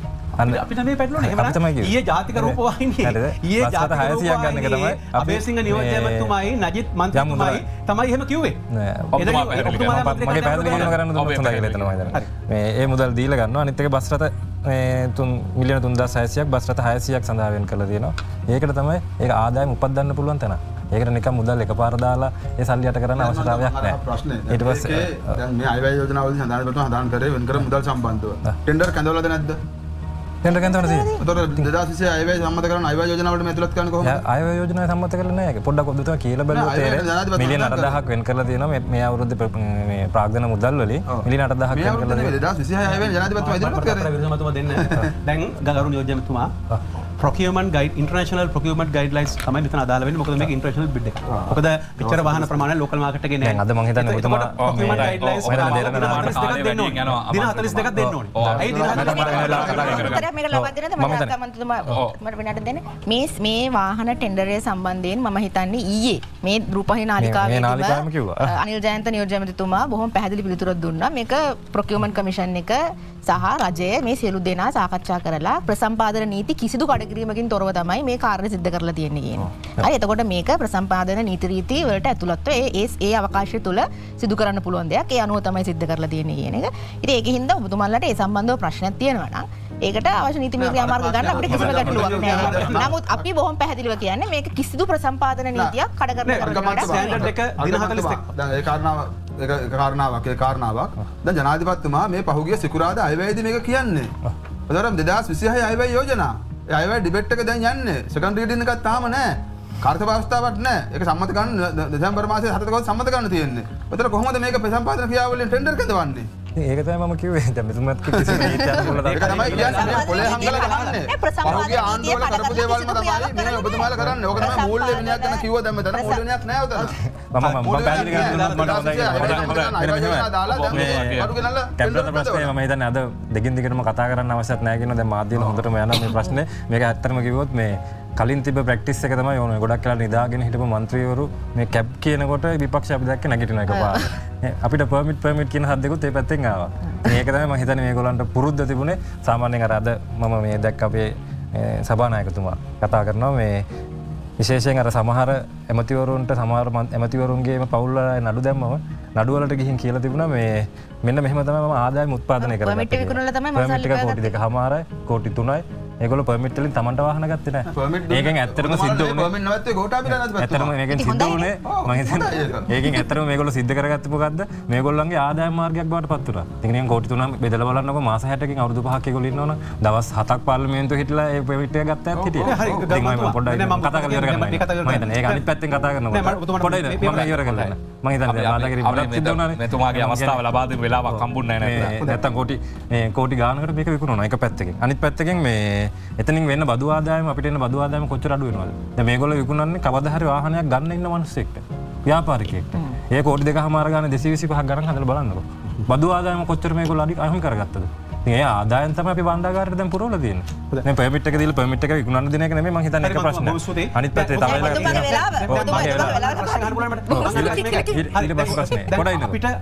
අපිට මේ පැටලුනේ එහෙම ඊයේ ජාතික රූපවාහිනියේ ඊයේ ජාතික 600ක් ගන්න එක තමයි අබේසිංහ නියෝජ්‍ය ඇමතුමායි නජිත් මන්ත්‍රීතුමායි තමයි එහෙම කිව්වේ. මගේ පැහැදිලි කිරීම කරන්න දුන්නොත් හොඳයි කියලා හිතනවා මම හිතන්නේ. මේ ඒ මුදල් දීලා ගන්නවා. අනිත් එක බස් රථ මිලියන 3600ක් බස් රථ 600ක් සඳහා වෙන් කරලා තියෙනවා. ඒකට තමයි ඒක ආදායම උපදවන්න පුළුවන් තැන. ඒකට නිකන් මුදල් එකපාර දාලා ඒ සල්ලි යට කරන්න අවශ්‍යතාවයක් නැහැ. ඊට පස්සේ දැන් මේ අයවැය යෝජනාවලදී සඳහන් කරේ වෙන් කර මුදල් සම්බන්ධව. ටෙන්ඩර් කැඳවලාද නැද්ද? ටෙන්ඩර් කැඳවලා තියෙනවා. ඒතකොට 2020 අයවැය සම්මත කරන අයවැය යෝජනාවලට මේ ඇතුළත් කරන්නේ කොහොමද? අයවැය යෝජනාව සම්මත කරලා නැහැ. පොඩ්ඩක් ඔබතුමා කියලා බලුවොත් තේරෙයි. මිලියන 8000ක් වෙන් කරලා තියෙනවා මේ අවුරුද්දේ මේ ප්‍රාග්ධන මුදල් වලින් මිලියන 8000ක් වෙන් කරලා තියෙනවා. 2026 අයවැය ජනාධිපතිතුමා ඉදිරිපත් කරේ. විරමතුමා දෙන්න. දැන් ගරු නියෝජ්‍යමතුමා procurement guide international procurement guidelines තමයි මෙතන අදාළ වෙන්නේ. මොකද මේක international bid එක. මොකද පිටර වාහන ප්‍රමාණය local market එකේ නෑ. දැන් අද මම හිතන්නේ ඔබතුමා procurement guidelines දින 42ක් දෙන්න ඕනේ. ඇයි දින 42ක් මේක ලබා දෙන්නද මට කමන්තුමා මට වෙනට දෙන්න. මේ වාහන ටෙන්ඩරය සම්බන්ධයෙන් මම හිතන්නේ ඊයේ මේ රූපවාහිනී නාලිකාවේ අනිල් ජයන්ත නියෝජ්‍ය ඇමතිතුමා බොහොම පැහැදිලි පිළිතුරක් දුන්නා. මේක procurement commission එක සහ රජය මේ සියලු දෙනා සාකච්ඡා කරලා ප්‍රසම්පාදන නීති කිසිදු කඩකිරීමකින් තොරව තමයි මේ කාර්ය සිද්ධ කරලා තියෙන්නේ කියන්නේ. හරි එතකොට මේක ප්‍රසම්පාදන නීති රීති වලට ඇතුළත්ව ඒ අවකාශය තුල සිදු කරන්න පුළුවන් දෙයක්. ඒ අනුව තමයි සිද්ධ කරලා තියෙන්නේ කියන එක. ඉතින් ඒකින්ද ඔබතුමාලට ඒ සම්බන්ධව ප්‍රශ්නයක් තියෙනවා නම් ඒකට අවශ්‍ය නීතිමය ක්‍රියාමාර්ග ගන්න අපිට කිසිම ගැටලුවක් නැහැ. නමුත් අපි බොහොම පැහැදිලිව කියන්නේ මේක කිසිදු ප්‍රසම්පාදන නීතියක් කඩ කරන ස්ටෑන්ඩඩ් එක දින 41ක්. දැන් ඒ කාරණාවක්. දැන් ජනාධිපතිතුමා මේ පහුගිය සිකුරාදා අයවැයේදී මේක කියන්නේ. ඒතරම් 2026 අයවැය යෝජනා. ඒ අයවැය ඩිබේට් එක දැන් යන්නේ. සෙකන්ඩ් රීඩින් එකක් තාම නැහැ. කාර්ය අවස්ථාවක් නැහැ. ඒක සම්මත කරන්න දෙසැම්බර් මාසයේ 7 කවද සම්මත කරන්න තියෙන්නේ. ඒතර කොහොමද මේක ප්‍රසම්පාදන ක්‍රියාවලියෙන් ටෙන්ඩර් කැඳවන්නේ? ඒක තමයි මම කිව්වේ. දැන් මෙතුමත් කිසිම නීතියක් මොකද ඒක තමයි කියන්නේ පොලේ හංගලා ගහන්නේ. පහුගිය ආණ්ඩුවල කරපු දේවල්ම තමයි මේ ඔබතුමාලා කරන්නේ. ඕක තමයි මූල්‍ය විනයක් ගැන කිව්වා දැන් මෙතන මූල්‍ය විනයක් නැහැ උතන. මම පැහැදිලි කරන්න මට ප්‍රශ්නේ මම හිතන්නේ අද දෙකින් දිගටම කතා කරන්න අවශ්‍යත් නැහැ කියන දැන් මාධ්‍යවල හොඳටම යනවා මේ ප්‍රශ්නේ. මේක ඇත්තටම කිව්වොත් මේ කලින් තිබ්බ ප්‍රැක්ටිස් එක තමයි ඕනේ. ගොඩක් වෙලා නිදාගෙන හිටපු മന്ത്രിවරු මේ කැබ් කියනකොට විපක්ෂ අපි දැක්ක නැගිටින එකපාර. අපිට පර්මිට් කියන හද්දෙකුත් ඒ පැත්තෙන් ආවා. මේක තමයි මම හිතන්නේ මේගොල්ලන්ට පුරුද්ද තිබුණේ. සාමාන්‍යයෙන් අර අද මම මේ දැක්ක අපේ සභානායකතුමා කතා කරනවා මේ විශේෂයෙන් අර සමහර ඇමතිවරුන්ට සමහර ඇමතිවරුන්ගේම පවුල් වල නඩු දැම්මම නඩුවලට ගිහින් කියලා තිබුණා මේ මෙන්න මෙහෙම තමයි මම ආදායම උත්පාදනය කරගත්තේ. permit එක විකුණලා තමයි මම permit එක කෝටි 2.5යි කෝටි 3යි. ඒගොල්ලෝ permit වලින් Tamanට වාහන ගත්තේ නැහැ. ඒකෙන් ඇත්තටම සිද්ධ වුණේ permit නැවත්තේ ගෝඨාභය රාජපක්ෂ. ඇත්තටම මේකෙන් සිද්ධ වුණේ මම හිතන්නේ ඒකෙන් ඇත්තටම මේගොල්ලෝ සිද්ධ කරගත්තේ මොකද්ද? මේගොල්ලන්ගේ ආදායම මාර්ගයක් බවට පත් වුණා. ඉතින් නිකන් කෝටි 3 බෙදලා බලන්නකො මාස 60කින් අවුරුදු 5ක් ඒගොල්ලෝ ඉන්නවනම් දවස් 7ක් පාර්ලිමේන්තුවේ හිටලා ඒ permit එක ගත්ත ඇත් හිටියේ. ඉතින් මම පොඩ්ඩක් කතා කරලා ඉවර කරන්න. මම හිතන්නේ ඒක අනිත් පැත්තෙන් කතා කරනකොට පොඩ්ඩක් මම ඉවර කරලා ඉන්න. මම හිතන්නේ මාදාගිරි ගොඩක් සිද්ධ වුණානේ. මෙතුමාගේ අවස්ථාව ලබා දෙන්න වෙලාවක් හම්බුන්නේ නැහැ නේද? නැත්තම් කෝටි ගානකට මේක විකුණනවා එක පැත්තකින්. අනිත් පැත්තකින් මේ එතනින් වෙන්න බදු ආදායම අපිට එන්න බදු ආදායම කොච්චර අඩු වෙනවද? දැන් මේගොල්ලෝ විකුණන්නේ කවදා හරි වාහනයක් ගන්න ඉන්න මිනිස්සෙක්ට. ව්‍යාපාරිකයෙක්ට. ඒ කෝටි 2.5 ගාන 225ක් ගණන් හදලා බලන්නකො. බදු ආදායම කොච්චර මේගොල්ලෝ අහිමි කරගත්තද? ඉතින් ඒ ආදායම් තමයි අපි බණ්ඩාගාරයට දැන් පුරවලා තියෙන්නේ. දැන් permit එක දීලා permit එක විකුණන්න දෙන එක නෙමෙයි මම හිතන්නේ එක ප්‍රශ්නයක්. අනිත් පැත්තේ තව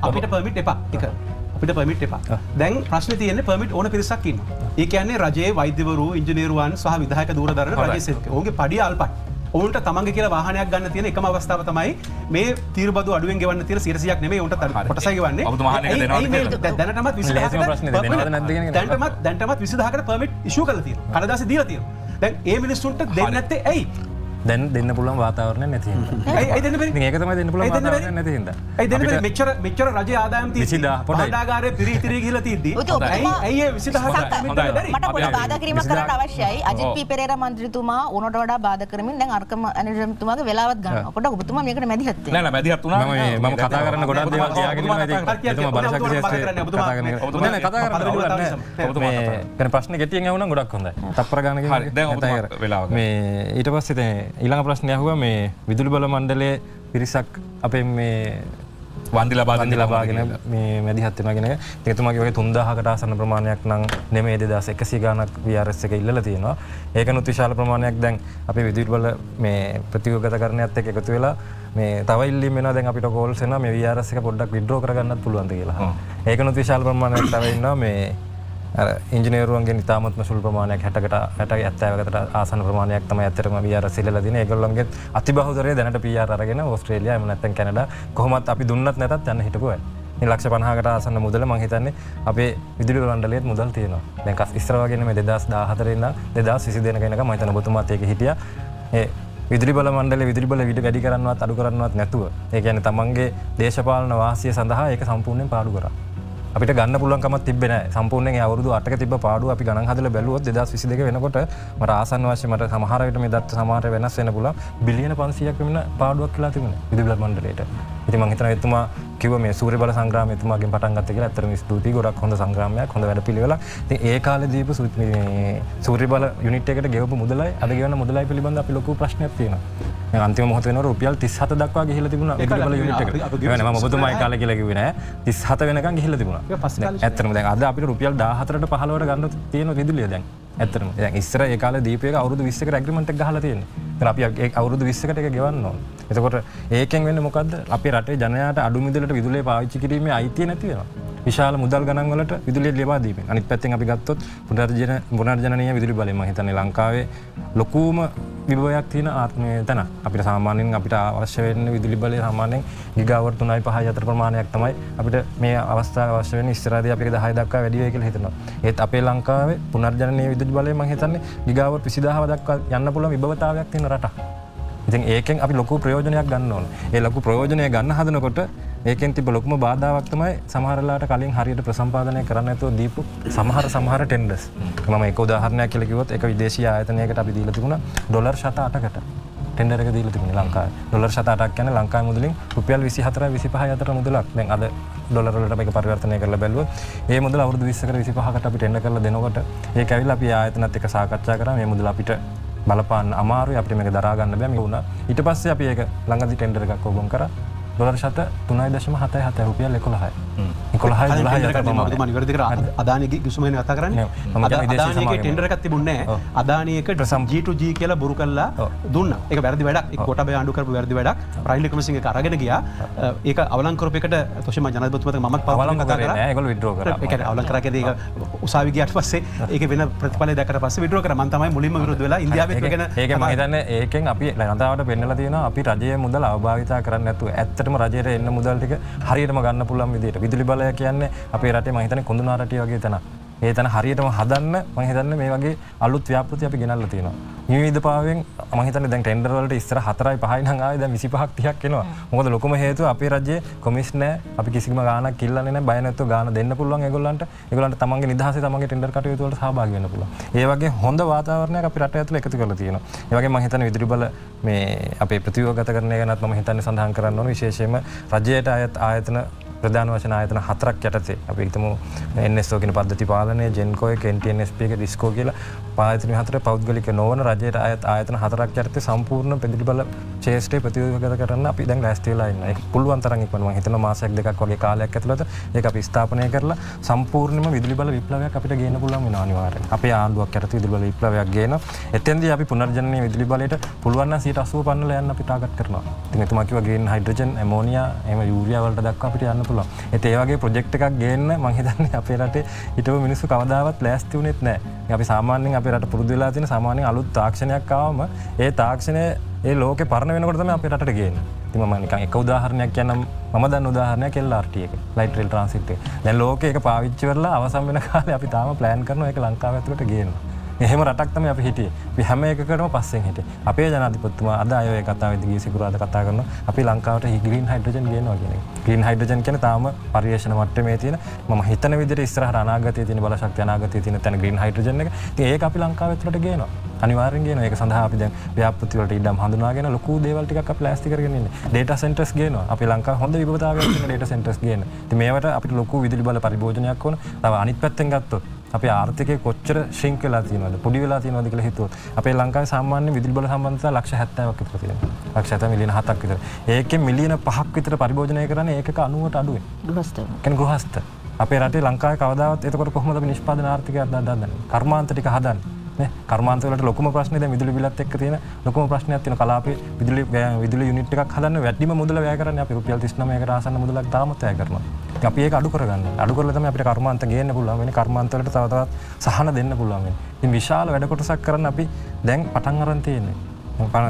අපිට permit එපා. අපිට permit එපා. දැන් ප්‍රශ්නේ තියෙන්නේ permit ඕන පිරිසක් ඉන්නවා. ඒ කියන්නේ රජයේ වෛද්‍යවරු, ඉංජිනේරුවන් සහ විධායක දූරදර්ශන රජයේ සේවකයෝ. ඔවුන්ගේ පඩිය අල්පයි. ඔවුන්ට තමන්ගේ කියලා වාහනයක් ගන්න තියෙන එකම අවස්ථාව තමයි මේ තීරබදු අඩුවෙන් ගෙවන්න තියෙන 100ක් නෙමෙයි උන්ට කොටසයි ගෙවන්නේ. දැනටමත් 20000කට දැනටමත් 20000කට permit issue කරලා තියෙනවා. කඩදාසි දීලා තියෙනවා. දැන් ඒ මිනිස්සුන්ට දෙන්නේ නැත්තේ ඇයි? දැන් දෙන්න පුළුවන් වාතාවරණයක් නැති හින්දා. ඇයි දෙන්න බැරි? ඉතින් ඒක තමයි දෙන්න පුළුවන් වාතාවරණයක් නැති හින්දා. ඇයි දෙන්න බැරි? මෙච්චර රජයේ ආදායම් තියෙද්දි බණ්ඩාගාරේ පිරිතිරි ගිහලා තියෙද්දි ඇයි ඒ 20000කට දෙන්න බැරි? මට පොඩි බාධා කිරීමක් කරන්න අවශ්‍යයි. අජිත් පී පෙරේරා මන්ත්‍රීතුමා ඕනට වඩා බාධා කරමින් දැන් අර්කම ඇනලිස්ට්තුමාගේ වෙලාවත් ගන්නවා. පොඩ්ඩක් ඔබතුමා මේකට මැදිහත් වෙන්න. නෑ මැදිහත් වුණා. මම කතා කරන්න ගොඩක් දේවල් කියාගෙන ඉන්නවා. ඉතින් එතුමා බලශක්ති ශාස්ත්‍රයේ කතා කරන නෑ කතා කරන්න ඔබතුමා මේ ප්‍රශ්න ගෙටියෙන් ඇහුණා ගොඩක් හොඳයි. තප්පර ගානකින් හරි දැන් ඔබතුමා වෙලාව ගන්න. මේ ඊට පස්සේ දැන් ඊළඟ ප්‍රශ්නේ අහුවා මේ විදුලි බල මණ්ඩලයේ පිරිසක් අපේ මේ වන්දි ලබාගෙන මේ මැදිහත් වෙනවා කියන එක. එතුමාගේ වගේ 3000කට ආසන්න ප්‍රමාණයක් නම් නෙමෙයි 2100 ගාණක් VRS එක ඉල්ලලා තියෙනවා. ඒකනුත් විශාල ප්‍රමාණයක් දැන් අපේ විදුලි බල මේ ප්‍රතිගතකරණයත් එක්ක එකතු වෙලා මේ තව ඉල්ලීම් වෙනවා දැන් අපිට කෝල්ස් එනවා මේ VRS එක පොඩ්ඩක් විඩ්‍රෝ කරගන්නත් පුළුවන්ද කියලා. ඒකනුත් විශාල ප්‍රමාණයක් තව ඉන්නවා මේ ඉංජිනේරුවන්ගේ ඉතාමත්ම සුළු ප්‍රමාණයක් 60කට 70කට ආසන්න ප්‍රමාණයක් තමයි ඇත්තටම VRS ඉල්ලලා දෙන්නේ. ඒගොල්ලන්ගේ අතිබහුතරය දැනට PR අරගෙන ඕස්ට්‍රේලියා එහෙම නැත්නම් කැනඩා කොහොමත් අපි දුන්නත් නැතත් යන්න හිටපු අය. මේ ලක්ෂ 50කට ආසන්න මුදල මම හිතන්නේ අපේ විදුලි මණ්ඩලයේත් මුදල් තියෙනවා. දැන් ඉස්සර වගේ නෙමෙයි 2014 ඉඳන් 2020 දෙනකන් මම හිතන ඔබතුමාත් ඒක හිටියා. ඒ විදුලි බල මණ්ඩලයේ විදුලි බල වැඩි කරන්නවත් අඩු කරන්නවත් නැතුව ඒ කියන්නේ තමන්ගේ දේශපාලන වාසිය සඳහා ඒක සම්පූර්ණයෙන් පාඩු කරා. අපිට ගන්න පුළුවන්කමක් තිබ්බේ නැහැ. සම්පූර්ණයෙන් ඒ අවුරුදු 8ක තිබ්බ පාඩුව අපි ගණන් හදලා බැලුවොත් 2022 වෙනකොට මට ආසන්න වශයෙන් මට සමහර විට මේ දත්ත සමහර වෙනස් වෙන්න පුළුවන් බිලියන 500ක් වෙන පාඩුවක් කියලා තිබුණා විදුලි බල මණ්ඩලයට. ඉතින් මම හිතනවා එතුමා කිව්වා මේ සූර්ය බල සංග්‍රාමය එතුමාගෙන් පටන් ගත්තා කියලා. ඇත්තටම ස්තුතියි. ගොඩක් හොඳ සංග්‍රාමයක්, හොඳ වැඩපිළිවෙලක්. ඉතින් ඒ කාලේ දීපු සූර්ය බල යුනිට් එකට ගෙවපු මුදලයි අද ගෙවන මුදලයි පිළිබඳව අපි ලොකු ප්‍රශ්නයක් තියෙනවා. දැන් අන්තිම මොහොත වෙනකොට රුපියල් 37 දක්වා ගිහිලා තිබුණා විදුලි බල යුනිට් එකට. ඒ වෙන මම ඔබතුමායි කාලේ කියලා කිව්වේ නෑ. 37 වෙනකන් ගිහිලා තිබුණා. ඇත්තටම දැන් අද අපිට රුපියල් 14ට 15ට ගන්න තියෙන විදුලිය දැන්. ඇත්තටම දැන් ඉස්සර ඒ කාලේ දීපු එක අවුරුදු 20කට ඇග්‍රීමන්ට් එක ගහලා තියෙන්නේ. දැන් අපි අවුරුදු 20කට ඒක ගෙවන්න ඕන. එතකොට ඒකෙන් වෙන්නේ මොකද්ද? අපේ රටේ ජනයාට අඩු මිලට විදුලිය පාවිච්චි කිරීමේ අයිතිය නැති වෙනවා. විශාල මුදල් ගණන් වලට විදුලිය ලබා දීමෙන්. අනිත් පැත්තෙන් අපි ගත්තොත් පුනර්ජනනීය විදුලි බලය මම හිතන්නේ ලංකාවේ ලොකුම විභවයක් තියෙන ආත්මය තැන. අපිට සාමාන්‍යයෙන් අපිට අවශ්‍ය වෙන විදුලි බලය සාමාන්‍යයෙන් ගිගාවට් 3.5 අතර ප්‍රමාණයක් තමයි අපිට මේ අවස්ථාව අවශ්‍ය වෙන්නේ. ඉස්සරහදී අපිට 10 දක්වා වැඩි වෙයි කියලා හිතනවා. ඒත් අපේ ලංකාවේ පුනර්ජනනීය විදුලි බලය මම හිතන්නේ ගිගාවට් 20000 දක්වා යන්න පුළුවන් විභවතාවයක් තියෙන රටක්. ඉතින් ඒකෙන් අපි ලොකු ප්‍රයෝජනයක් ගන්න ඕනේ. ඒ ලොකු ප්‍රයෝජනය ගන්න හදනකොට ඒකෙන් තිබ්බ ලොකුම බාධාවක් තමයි සමහරලාට කලින් හරියට ප්‍රසම්පාදනය කරන්න නැතුව දීපු සමහර ටෙන්ඩර්ස්. මම එක උදාහරණයක් කියලා කිව්වොත් එක විදේශීය ආයතනයකට අපි දීලා තිබුණා ඩොලර් ශත 8කට ටෙන්ඩර් එක දීලා තිබුණේ ලංකාවේ. ඩොලර් ශත 8ක් කියන්නේ ලංකාවේ මුදලින් රුපියල් 24 25 අතර මුදලක්. දැන් අද ඩොලර් වලට මේක පරිවර්තනය කරලා බැලුවොත් ඒ මුදල අවුරුදු 20කට 25කට අපි ටෙන්ඩර් කරලා දෙනකොට ඒක ඇවිල්ලා අපි ආයතනත් එක්ක සාකච්ඡා කරා මේ මුදල අපිට බලපාන්න අමාරුයි අපිට මේක දරා ගන්න බෑ මේක වුණා. ඊට පස්සේ අපි ඒක ළඟදී ටෙන්ඩර් එකක් ඕබන් කරා. ඩොලර් ශත 3.77 රුපියල් 11යි. 11යි 12යි අතර තමයි. ඔබතුමා නිවැරදි කර අදානියගේ කිසුමනේ කතා කරන්නේ. අදානියගේ ටෙන්ඩර් එකක් තිබුණේ නැහැ. අදානියක G2G කියලා බොරු කළා දුන්නා. ඒක වැරදි වැඩක්. ඒක කොටබේ ආණ්ඩු කරපු වැරදි වැඩක්. රනිල් වික්‍රමසිංහ ඒක අරගෙන ගියා. ඒක අවලං කරපු එකට තොෂිම ජනාධිපතිතුමාට මමත් අවලං කරේ නෑ. ඒගොල්ලෝ විඩ්‍රෝ කරා. ඒ කියන්නේ අවලං කරාකේදී ඒක උසාවි ගියාට පස්සේ ඒක වෙන ප්‍රතිඵලයක් දැක්කට පස්සේ විඩ්‍රෝ කරා. මම තමයි මුලින්ම විරුද්ධ වෙලා ඉන්දියාවේ ඒකගෙන ඒක මම හිතන්නේ ඒකෙන් අපි ලංකාවට පෙන්නලා තියෙනවා අපි රජයේ මුදල් අවභාවිතා කරන්නේ නැතුව ඇත්ත ඇත්තටම රජයට එන්න මුදල් ටික හරියටම ගන්න පුළුවන් විදිහට විදුලි බලය කියන්නේ අපේ රටේ මම හිතන්නේ කොඳුනාරටිය වගේ තැනක්. ඒ තැන හරියටම හදන්න මම හිතන්නේ මේ වගේ අලුත් ව්‍යාපෘති අපි ගෙනල්ලා තියෙනවා. විවිධතාවයෙන් මම හිතන්නේ දැන් ටෙන්ඩර් වලට ඉස්සර 4යි 5යි නම් ආවේ දැන් 25ක් 30ක් එනවා. මොකද ලොකුම හේතුව අපේ රජයේ කොමිෂන් අපි කිසිම ගාණක් කිල්ලන්නේ නැහැ. බය නැතුව ගාණ දෙන්න පුළුවන් ඒගොල්ලන්ට. ඒගොල්ලන්ට තමන්ගේ නිදහසේ තමන්ගේ ටෙන්ඩර් කටයුතු වලට සහභාගී වෙන්න පුළුවන්. ඒ වගේ හොඳ වාතාවරණයක් අපි රට ඇතුළේ එකතු කරලා තියෙනවා. ඒ වගේම මම හිතන්නේ විදුලි බල මේ අපේ ප්‍රතිව්‍යුහගතකරණය ගැනත් මම හිතන්නේ සඳහන් කරන්න ඕන විශේෂයෙන්ම රජයට ආයතන ප්‍රධාන වශයෙන් ආයතන 4ක් යටතේ අපි හිතමු NSO කියන පද්ධති පාලනය, GENCO එක, NTNSP එක, DISCO කියලා ආයතන 4 පෞද්ගලික නොවන රජයට ආයතන 4ක් යටතේ සම්පූර්ණ විදුලි බල ශේෂ්ඨය ප්‍රතිව්‍යුහගත කරන්න අපි දැන් ලෑස්ති වෙලා ඉන්නවා. ඒක පුළුවන් තරම් ඉක්මනට මම හිතනවා මාසයක් දෙකක් වගේ කාලයක් ඇතුළත ඒක අපි ස්ථාපනය කරලා සම්පූර්ණයෙන්ම විදුලි බල විප්ලවයක් අපිට ගේන්න පුළුවන් වෙනවා අනිවාර්යෙන්. අපේ ආණ්ඩුවක් යටතේ විදුලි බල විප්ලවයක් ගේනවා. එතෙන්දී අපි පුනර්ජනනීය විදුලි බලයට පුළුවන් නම් 80% පන්නලා යන්න අපි ටාගට් කරනවා. ඉතින් එතුමා කිව්වා ග්‍රීන් හයිඩ්‍රජන්, ඇමෝනියා, එහෙම යූරියා වලට දක්වා අපිට යන්න පුළුවන්. ඒත් ඒ වගේ ප්‍රොජෙක්ට් එකක් ගේන්න මම හිතන්නේ අපේ රටේ හිටපු මිනිස්සු කවදාවත් ලෑස්ති වුණෙත් නැහැ. අපි සාමාන්‍යයෙන් අපේ රට පුරුදු වෙලා තියෙන සාමාන්‍යයෙන් අලුත් තාක්ෂණයක් ආවම ඒ තාක්ෂණය ඒ ලෝකේ පරණ වෙනකොට තමයි අපේ රටට ගේන්නේ. ඉතින් මම නිකන් එක උදාහරණයක් කියන්නම්. මම දන්න උදාහරණයක් LRT එක. ලයිට් රේල් ට්‍රාන්සිට් එක. දැන් ලෝකේ ඒක පාවිච්චි කරලා අවසන් වෙන කාලේ අපි තාම ප්ලෑන් කරනවා ඒක ලංකාව ඇතුළට ගේනවා. එහෙම රටක් තමයි අපි හිටියේ. අපි හැම එකකටම පස්සෙන් හිටියේ. අපේ ජනාධිපතිතුමා අද අය ඒ කතාවේදී ගිය සිකුරාදා කතා කරනවා. අපි ලංකාවට ග්‍රීන් හයිඩ්‍රජන් ගේනවා කියන එක. ග්‍රීන් හයිඩ්‍රජන් කියන්නේ තාම පරිවේෂණ මට්ටමේ තියෙන මම හිතන විදිහට ඉස්සරහට අනාගතයේ තියෙන බලශක්තිය අනාගතයේ තියෙන තැන ග්‍රීන් හයිඩ්‍රජන් එක. ඉතින් ඒක අපි ලංකාව ඇතුළට ගේනවා. අනිවාර්යෙන් ගේනවා. ඒක සඳහා අපි දැන් ව්‍යාපෘති වලට ඉඩම් හඳුනාගෙන ලොකු දේවල් ටිකක් අපි ප්ලාස්ටික් කරගෙන ඉන්නේ. ඩේටා සෙන්ටර්ස් ගේනවා. අපි ලංකාව හොඳ විභවතාවයක් තියෙන ඩේටා සෙන්ටර්ස් ගේන. ඉතින් මේවට අපිට ලොකු විදුලි බල පරිභෝජනයක් ඕන. තව අනිත් පැත්තෙන් ගත්තොත් අපේ ආර්ථිකය කොච්චර ශ්‍රින්ක් වෙලා තියෙනවද පොඩි වෙලා තියෙනවද කියලා හිතුවොත් අපේ ලංකාවේ සාමාන්‍ය විදුලි බල සම්බන්ධතා ලක්ෂ 70ක් විතර තියෙනවා. ලක්ෂ 70 මිලියන 7ක් විතර. ඒකෙන් මිලියන 5ක් විතර පරිභෝජනය කරන්නේ ඒකක 90ට අඩුයි. ගෘහස්ත. කියන්නේ ගෘහස්ත. අපේ රටේ ලංකාවේ කවදාවත් එතකොට කොහොමද අපි නිෂ්පාදන ආර්ථිකයක් හදන්නේ? කර්මාන්ත ටික හදන්නේ. නේ කර්මාන්ත වලට ලොකුම ප්‍රශ්නේ දැන් විදුලි බිලත් එක්ක තියෙන ලොකුම ප්‍රශ්නයක් තියෙන කලාපේ විදුලි යුනිට් එකක් හදන්න වැඩිම මුදල වැය කරන්නේ අපි රුපියල් 39කට ආසන්න මුදලක් තාමත් වැය කරනවා. ඉතින් අපි ඒක අඩු කරගන්න. අඩු කරලා තමයි අපිට කර්මාන්ත ගේන්න පුළුවන් වෙන්නේ. කර්මාන්ත වලට තව තවත් සහන දෙන්න පුළුවන් වෙන්නේ. ඉතින් විශාල වැඩ කොටසක් කරන්න අපි දැන් පටන් අරන් තියෙන්නේ.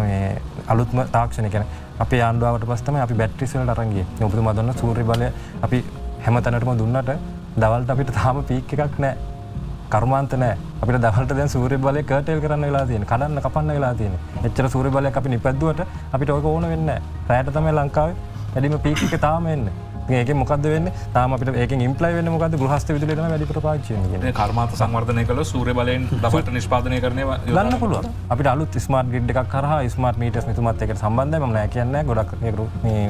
මේ අලුත්ම තාක්ෂණය කියන්නේ අපේ ආණ්ඩුවට පස්සේ තමයි අපි බැටරිස් වලට අරන් ගියේ. ඔබතුමා දන්න සූර්ය බලය අපි හැම තැනටම දුන්නට දවල්ට අපිට තාම පීක් එකක් නැහැ. කර්මාන්ත නැහැ. අපිට දවල්ට දැන් සූර්ය බලය කර්ටේල් කරන්න වෙලා තියෙන්නේ. කඩන්න කපන්න වෙලා තියෙන්නේ. එච්චර සූර්ය බලයක් අපි නිපැද්දුවට අපිට ඔයක ඕන වෙන්නේ නැහැ. රැයට තමයි ලංකාවේ වැඩිම පීක් එක තාම එන්නේ. ඉතින් ඒකෙන් මොකද්ද වෙන්නේ? තාම අපිට ඒකෙන් ඉම්ප්ලයි වෙන්නේ මොකද්ද? ගෘහස්ත විදුලිය තමයි වැඩිපුර පාවිච්චි වෙන්නේ කියන්නේ. කර්මාන්ත සංවර්ධනය කළොත් සූර්ය බලයෙන් දවල්ට නිෂ්පාදනය කරන්නේ ගන්න පුළුවන්. අපිට අලුත් ස්මාර්ට් ග්‍රිඩ් එකක් කරහා ස්මාර්ට් මීටර්ස් මෙතුමත් එක්ක සම්බන්ධයි. මම නෑ කියන්නේ ගොඩක් මේ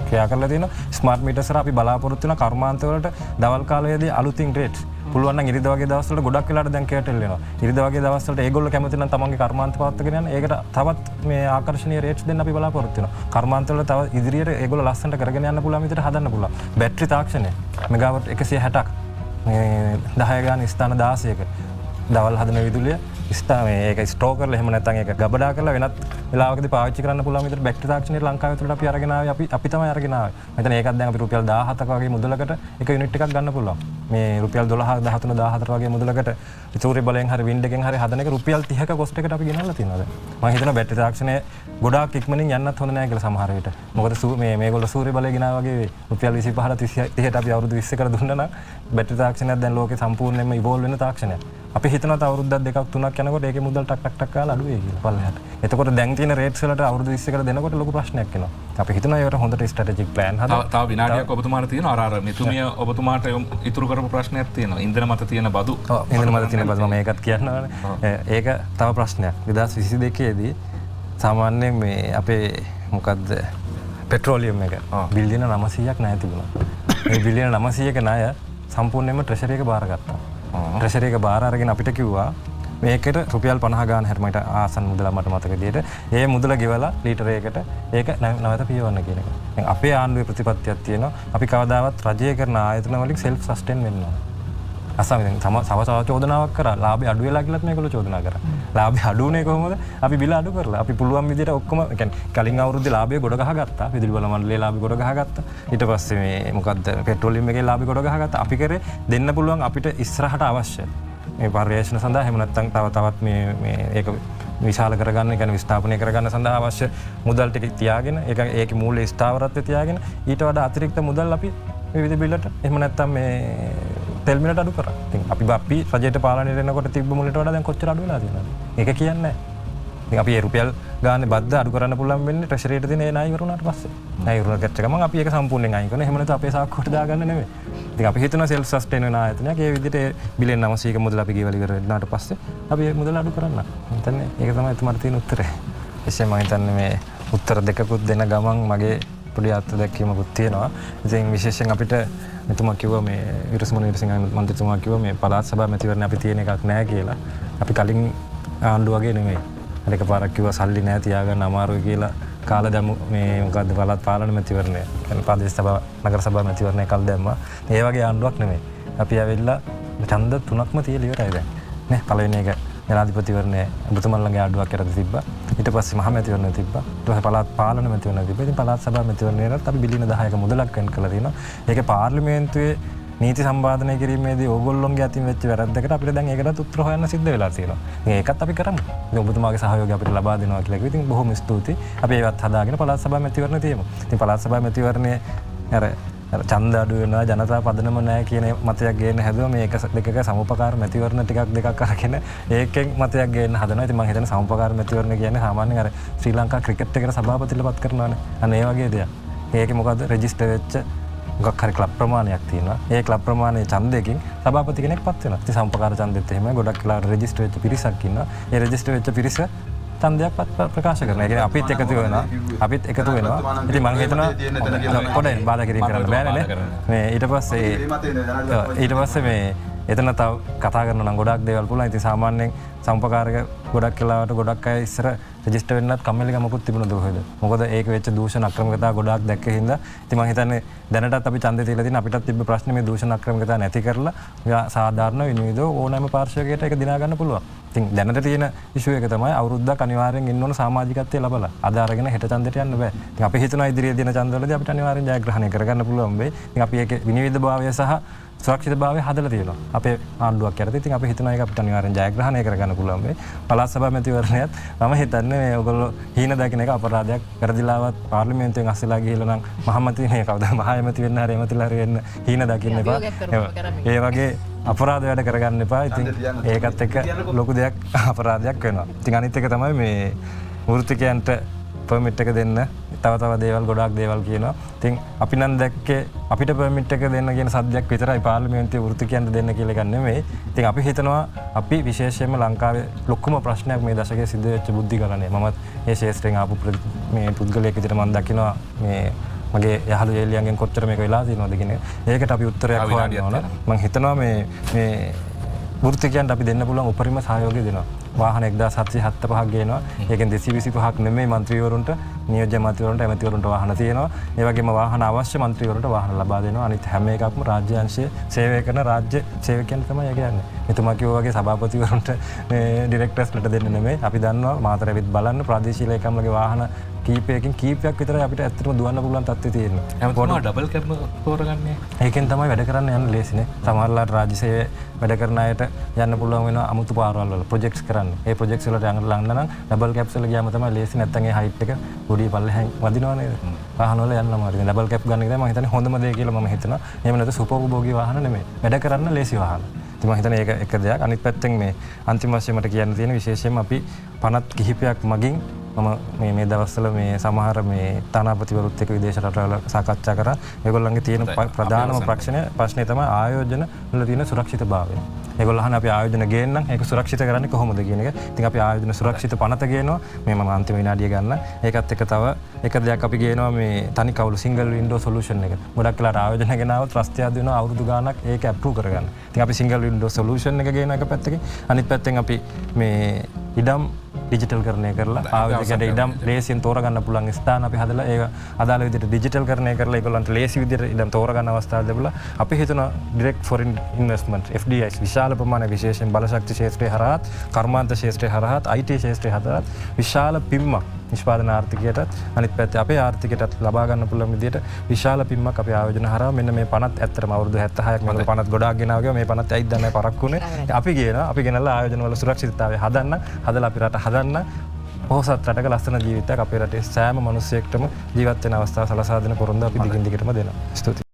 ක්‍රියා කරලා තියෙනවා. ස්මාර්ට් මීටර්ස් වල අපි බලාපොරොත්තු වෙන කර්මාන්ත වලට දවල් කාලයේදී අලුතින් රේට්ස් පුළුවන් නම් ඉරිදා වගේ දවස්වල ගොඩක් වෙලාට දැන් කැටල් වෙනවා. ඉරිදා වගේ දවස්වලට ඒගොල්ලෝ කැමති නම් තමන්ගේ කර්මාන්ත පවත්වාගෙන යන්න. ඒකට තවත් මේ ආකර්ෂණීය රේට්ස් දෙන්න අපි බලාපොරොත්තු වෙනවා. කර්මාන්ත වල තව ඉදිරියට ඒගොල්ලෝ ලස්සනට කරගෙන යන්න පුළුවන් විදිහට හදන්න පුළුවන්. බැටරි තාක්ෂණය මෙගාවට් 160ක් මේ 10 ගාන ස්ථාන 16ක දවල් හදන විදුලිය ඒක ස්ටෝ කරලා එහෙම නැත්නම් ඒක ගබඩා කරලා වෙනත් වෙලාවකදී පාවිච්චි කරන්න පුළුවන් විදිහට බැටරි තාක්ෂණය ලංකාව ඇතුළට අපි අරගෙන ආවේ අපි තමයි අරගෙන ආවේ. මෙතන ඒකත් දැන් අපි රුපියල් 17ක වගේ මුදලකට එක යුනිට් එකක් ගන්න පුළුවන්. මේ රුපියල් 12 13 14 වගේ මුදලකට සූර්ය බලයෙන් හරි වින්ඩ් එකෙන් හරි හදන එක රුපියල් 30ක කොස්ට් එකට අපි ගෙනල්ලා තියෙනවා දැන්. මම හිතනවා බැටරි තාක්ෂණය ගොඩාක් ඉක්මනින් යන්නත් හොඳ නැහැ කියලා සමහර විට. මොකද මේගොල්ලෝ සූර්ය බලය ගෙනාවා වගේ රුපියල් 25ට 30ට අපි අවුරුදු 20කට දුන්නා නම් බැටරි තාක්ෂණයක් දැන් ලෝකේ සම්පූර්ණයෙන්ම ඉවෝල්ව් වෙන තාක්ෂණයක්. අපි හිතනවා තව අවුරුද්දක් දෙකක් තුනක් යනකොට ඒකේ මුදල් ටක් කාලා අඩු වෙයි කියලා පල්ලෙහාට. එතකොට දැන් තියෙන රේට්ස් වලට අවුරුදු 20කට දෙනකොට ලොකු ප්‍රශ්නයක් එනවා. අපි හිතනවා ඒකට හොඳට ස්ට්‍රැටජික් ප්ලෑන් හදලා. තව විනාඩියක් ඔබතුමාට තියෙනවා. අර මෙතුමිය ඔබතුමාට ඉතුරු කරපු ප්‍රශ්නයක් තියෙනවා. ඉන්ධන මත තියෙන බදු. ඔව් ඉන්ධන මත තියෙන බදු මම ඒකත් කියන්නවානේ. ඒක තව ප්‍රශ්නයක්. 2022 දී සාමාන්‍යයෙන් මේ අපේ මොකද්ද පෙට්‍රෝලියම් එක බිලියන 900ක් ණය තිබුණා. මේ බිලියන 900ක ණය සම්පූර්ණයෙන්ම ට්‍රෙෂරි එක බාරගත්තා. ට්‍රෙෂරි එක බාර අරගෙන අපිට කිව්වා මේකට රුපියල් 50 ගාන හැරමට ආසන්න මුදල මට මතක විදියට ඒ මුදල ගෙවලා ලීටරයකට ඒක නැවත පියවන්න කියන එක. දැන් අපේ ආණ්ඩුවේ ප්‍රතිපත්තියක් තියෙනවා. අපි කවදාවත් රජය කරන ආයතන වලින් සෙල්ෆ් සස්ටේන් වෙන්න ඕන. අසම සම චෝදනාවක් කරා ලාභය අඩු වෙලා කියලාත් මේගොල්ලෝ චෝදනා කරා. ලාභය අඩු වුණේ කොහොමද? අපි බිල අඩු කරලා. අපි පුළුවන් විදියට ඔක්කොම කියන්නේ කලින් අවුරුද්දේ ලාභය ගොඩ ගහගත්තා. විදුලි බල මණ්ඩලයේ ලාභය ගොඩ ගහගත්තා. ඊට පස්සේ මේ මොකද්ද පෙට්‍රෝලියම් එකේ ලාභය ගොඩ ගහගත්තා. අපි කරේ දෙන්න පුළුවන් අපිට ඉස්සරහට අවශ්‍ය මේ පරිශ්‍රණ සඳහා එහෙම නැත්නම් තවත් මේ ඒක විශාල කරගන්න එක විස්ථාපනය කරගන්න සඳහා අවශ්‍ය මුදල් ටික තියාගෙන ඒක මූල්‍ය ස්ථාවරත්වය තියාගෙන ඊට වඩා අතිරික්ත මුදල් අපි විවිධ බිල්ලට එහෙම නැත්නම් මේ තෙල් මිලට අඩු කරා. ඉතින් අපි රජයට පාලනය කරනකොට තිබ්බ මුලට වඩා දැන් කොච්චර අඩු වෙලා තියෙනවද? ඒක කියන්නේ නැහැ. ඉතින් අපි රුපියල් ගානේ බද්ද අඩු කරන්න පුළුවන් වෙන්නේ ට්‍රෙෂරියට දෙන ඒ ණය ඉවරුණාට පස්සේ. ණය ඉවරුණ ගත්ත ගමන් අපි ඒක සම්පූර්ණයෙන් අයින් කරනවා. එහෙම නැත්නම් අපේ සාක්කුවට දාගන්න නෙමෙයි. ඉතින් අපි හිතනවා සෙල්ෆ් සස්ටේන් වෙන ආයතනයක්. ඒ විදිහට බිලියන් 900ක මුදල අපි ගෙවලා ඉවර වෙනාට පස්සේ අපි ඒ මුදල අඩු කරන්න. හිතන්නේ ඒක තමයි එතුමාට තියෙන උත්තරේ. එසේ මම හිතන්නේ මේ උත්තර දෙකකුත් දෙන ගමන් මගේ පොඩි අර්ථ දැක්වීමකුත් තියෙනවා. ඉතින් විශේෂයෙන් අපිට මෙතුමා කිව්වා මේ විරසමුණ විරසිංහ මන්ත්‍රීතුමා කිව්වා මේ පළාත් සභා මැතිවරණ අපි තියෙන එකක් නැහැ කියලා. අපි කලින් ආණ්ඩුව වගේ නෙමෙයි. අර එකපාරක් කිව්වා සල්ලි නැහැ තියාගන්න අමාරුයි කියලා කාලා දැම්ම මේ මොකද්ද පළාත් පාලන මැතිවරණය. يعني ප්‍රදේශ සභා නගර සභා මැතිවරණය කල් දැම්මා. ඒ වගේ ආණ්ඩුවක් නෙමෙයි. අපි ඇවිල්ලා ඡන්ද 3ක්ම තියලා ඉවරයි දැන්. නේ පළවෙනි එක ජනාධිපතිවරණය ඔබතුමන්ලගේ ආණ්ඩුවක් කරලා තිබ්බා. ඊට පස්සේ මහ මැතිවරණය තිබ්බා. ඊට පස්සේ පළාත් පාලන මැතිවරණය තිබ්බා. ඉතින් පළාත් සභා මැතිවරණයකට අපි බිලියන 10ක මුදලක් වෙන් කළා තියෙනවා. ඒකේ පාර්ලිමේන්තුවේ නීති සම්පාදනය කිරීමේදී ඕගොල්ලොන්ගේ අතින් වෙච්ච වැරද්දකට අපිට දැන් ඒකටත් උත්තර හොයන්න සිද්ධ වෙලා තියෙනවා. ඉතින් ඒකත් අපි කරමු. ඉතින් ඔබතුමාගේ සහයෝගය අපිට ලබා දෙනවා කියලා කිව්වා. ඉතින් බොහොම ස්තුතියි. අපි ඒවත් හදාගෙන පළාත් සභා මැතිවරණය තියමු. ඉතින් පළාත් සභා මැතිවරණයේ අර ඡන්ද අඩු වෙනවා ජනතා පදනම නැහැ කියන මතයක් ගේන්න හැදුවා. මේ එක දෙකක සමුපකාර මැතිවරණ ටිකක් දෙකක් අරගෙන ඒකෙන් මතයක් ගේන්න හදනවා. ඉතින් මම හිතන්නේ සමුපකාර මැතිවරණ කියන්නේ සාමාන්‍යයෙන් අර ශ්‍රී ලංකා ක්‍රිකට් එකට සභාපතිලපත් කරනවානේ. අන්න ඒ වගේ දෙයක්. ඒකේ මොකද්ද රෙජිස්ටර් වෙච්ච මොකක් හරි ක්ලබ් ප්‍රමාණයක් තියෙනවා. ඒ ක්ලබ් ප්‍රමාණයේ ඡන්දයකින් සභාපති කෙනෙක් පත් වෙනවා. ඉතින් සමුපකාර ඡන්දෙත් එහෙමයි. ගොඩක් වෙලාවට රෙජිස්ටර් වෙච්ච පිරිසක් ඉන්නවා. ඒ රෙජිස්ටර් වෙච්ච පිරිස ඡන්දයක් ප්‍රකාශ කරනවා. ඒ කියන්නේ අපිත් එකතු වෙනවා. ඉතින් මම හිතනවා පොඩ්ඩක් බාධා කිරීම කරන්න බෑනේ. මේ ඊට පස්සේ මේ එතන තව කතා කරනවා නම් ගොඩක් දේවල් පුළුවන්. ඉතින් සාමාන්‍යයෙන් සම්පකාරක ගොඩක් වෙලාවට ගොඩක් අය ඉස්සර රෙජිස්ටර් වෙන්නත් කම්මැලිකමකුත් තිබුණද කොහෙද? මොකද ඒක වෙච්ච දූෂණ අක්‍රමිකතා ගොඩක් දැක්ක හින්දා ඉතින් මම හිතන්නේ දැනටත් අපි ඡන්දය තියලා තියෙන අපිටත් තිබ්බ ප්‍රශ්නේ මේ දූෂණ අක්‍රමිකතා නැති කරලා සාධාරණ විනිවිදව ඕනෑම පාර්ශවයකට ඒක දිනා ගන්න පුළුවන්. ඉතින් දැනට තියෙන ඉෂුව එක තමයි අවුරුද්දක් අනිවාර්යෙන් ඉන්න ඕන සමාජිකත්වයේ ලබලා. අද අරගෙන හෙට ඡන්දයට යන්න බෑ. ඉතින් අපි හිතනවා ඉදිරියේ දින ඡන්දවලදී අපිට අනිවාර්යෙන් ජයග්‍රහණය කරගන්න පුළුවන් වෙයි. ඉතින් අපි ඒකේ විනිවිදභාවය සහ සුරක්ෂිතභාවය හදලා තියෙනවා. අපේ ආණ්ඩුවක් යටතේ ඉතින් අපි හිතනවා ඒක අපිට අනිවාර්යෙන් ජයග්‍රහණය කරගන්න පුළුවන් වෙයි. පළාත් සභා මැතිවරණයත් මම හිතන්නේ මේ ඔයගොල්ලෝ හීන දකින්න එක අපරාධයක්. වැරදිලාවත් පාර්ලිමේන්තුවෙන් අස්සලා ගිහලා නම් මහමැති මේ කවදා මහමැති වෙන්න හරි එමෙතිලා හරි වෙන්න හීන දකින්න එපා. ඒ වගේ අපරාධ වැඩ කරගන්න එපා. ඉතින් ඒකත් එක්ක ලොකු දෙයක් අපරාධයක් වෙනවා. ඉතින් අනිත් එක තමයි මේ වෘත්තිකයන්ට පර්මිට් එක දෙන්න තව දේවල් ගොඩාක් දේවල් කියනවා. ඉතින් අපි නම් දැක්කේ අපිට පර්මිට් එක දෙන්න කියන සද්දයක් විතරයි පාර්ලිමේන්තුවේ වෘත්තිකයන්ට දෙන්න කියලා එකක් නෙමෙයි. ඉතින් අපි හිතනවා අපි විශේෂයෙන්ම ලංකාවේ ලොකුම ප්‍රශ්නයක් මේ දශකයේ සිද්ධ වෙච්ච බුද්ධිකරණය. මමත් මේ ශාස්ත්‍රයෙන් ආපු මේ පුද්ගලයෙක් විදිහට මම දකිනවා මේ මගේ යහළු එළියන්ගෙන් කොච්චර මේක වෙලා තියෙනවද කියන ඒකට අපි උත්තරයක් හොයන්න ඕන. මම හිතනවා මේ වෘත්තිකයන්ට අපි දෙන්න පුළුවන් උපරිම සහයෝගය දෙනවා. වාහන 1775ක් ගේනවා. ඒකෙන් 225ක් නෙමෙයි മന്ത്രിවරුන්ට, නියෝජ්‍ය මන්ත්‍රීවරුන්ට, ඇමතිවරුන්ට වාහන තියෙනවා. ඒ වගේම වාහන අවශ්‍ය മന്ത്രിවරුන්ට වාහන ලබා දෙනවා. අනිත් හැම එකක්ම රාජ්‍ය අංශයේ සේවය කරන රාජ්‍ය සේවකයන් තමයි කියන්නේ. මෙතුමා කිව්වා වගේ සභාපතිවරුන්ට මේ ඩිරෙක්ටර්ස්ලට දෙන්න නෙමෙයි. අපි දන්නවා මාතර ඇවිත් බලන්න ප්‍රාදේශීය ලේකම්ලගේ වාහන කීපයක් විතරයි අපිට ඇත්තටම දුවන්න පුළුවන් තත්ත්වය තියෙනවා. හැමෝටම ඩබල් කැබ් තෝරගන්නේ. ඒකෙන් තමයි වැඩ කරන්න යන්න ලේසිනේ. සමහරලාට රාජ්‍ය සේවය වැඩ කරන අයට යන්න පුළුවන් වෙනවා අමුතු පාරවල් වල ප්‍රොජෙක්ට්ස් කරන්න. ඒ ප්‍රොජෙක්ට්ස් වලට යන්න ලඟ නම් ඩබල් කැබ්ස් වල ගියාම තමයි ලේසි. නැත්තම් ඒ හයිට් එක පොඩි පල්ලෙහාන් වදිනවා නේද? වාහන වල යන්න අමාරුයි. ඩබල් කැබ් ගන්න එක තමයි මම හිතන්නේ හොඳම දේ කියලා මම හිතනවා. එහෙම නැත්නම් සුපෝභෝගී වාහන නෙමෙයි. වැඩ කරන්න ලේසි වාහන. ඉතින් මම හිතන්නේ ඒක එක දෙයක්. අනිත් පැත්තෙන් මේ අන්තිම වශයෙන් මට කියන්න තියෙන විශේෂයෙන්ම අපි පනත් කිහිපයක් මගින් මම මේ දවස්වල මේ සමහර මේ තානාපතිවරුත් එක්ක විදේශ රටවල සාකච්ඡා කරා. ඒගොල්ලන්ගේ තියෙන ප්‍රධානම ප්‍රශ්නේ තමයි ආයෝජන වල තියෙන සුරක්ෂිතභාවය. ඒගොල්ලෝ අහන අපි ආයෝජන ගේන්නම් ඒක සුරක්ෂිත කරන්නේ කොහොමද කියන එක. ඉතින් අපි ආයෝජන සුරක්ෂිත පනත ගේනවා. මේ මම අන්තිම විනාඩිය ගන්න. ඒකත් එක්ක තව එක දෙයක් අපි ගේනවා මේ තනි කවුළු single window solution එක. ගොඩක් වෙලාට ආයෝජන ගෙනාවොත් රස්තියක් දෙනවා අවුරුදු ගාණක් ඒක අප්‍රූව් කරගන්න. ඉතින් අපි single window solution එක ගේන එක පැත්තකින් අනිත් පැත්තෙන් අපි මේ ඉඩම් ඩිජිටල් කරණය කරලා ආයෝජකයට ඉඩම් ලේසියෙන් තෝරගන්න පුළුවන් ස්ථාන අපි හදලා ඒක අදාළ විදිහට ඩිජිටල් කරණය කරලා ඒගොල්ලන්ට ලේසි විදිහට ඉඩම් තෝරගන්න අවස්ථාව ලැබුණා. අපි හිතනවා direct foreign investment FDIs විශාල ප්‍රමාණයක් විශේෂයෙන් බලශක්ති ක්ෂේත්‍රයේ හරහාත් කර්මාන්ත ක්ෂේත්‍රයේ හරහාත් IT ක්ෂේත්‍රයේ හරහාත් විශාල පිම්මක් නිෂ්පාදන ආර්ථිකයටත් අනිත් පැත්තේ අපේ ආර්ථිකයටත් ලබා ගන්න පුළුවන් විදිහට විශාල පිම්මක් අපේ ආයෝජන හරහා මෙන්න මේ පනත් ඇත්තටම අවුරුදු 76ක් මේක පනත් ගොඩාක් ගෙනාව ගියා මේ පනත් ඇයිද දන්නේ පරක්කුනේ අපි ගෙනලා ආයෝජන වල සුරක්ෂිතතාවය හදන්න හදලා අපි රට හදන්න පොහොසත් රටක ලස්සන ජීවිතයක් අපේ රටේ සෑම මිනිස්සෙක්ටම ජීවත් වෙන අවස්ථාව සලසා දෙන පොරොන්දු අපි දිගින් දිගටම දෙනවා. ස්තුතියි.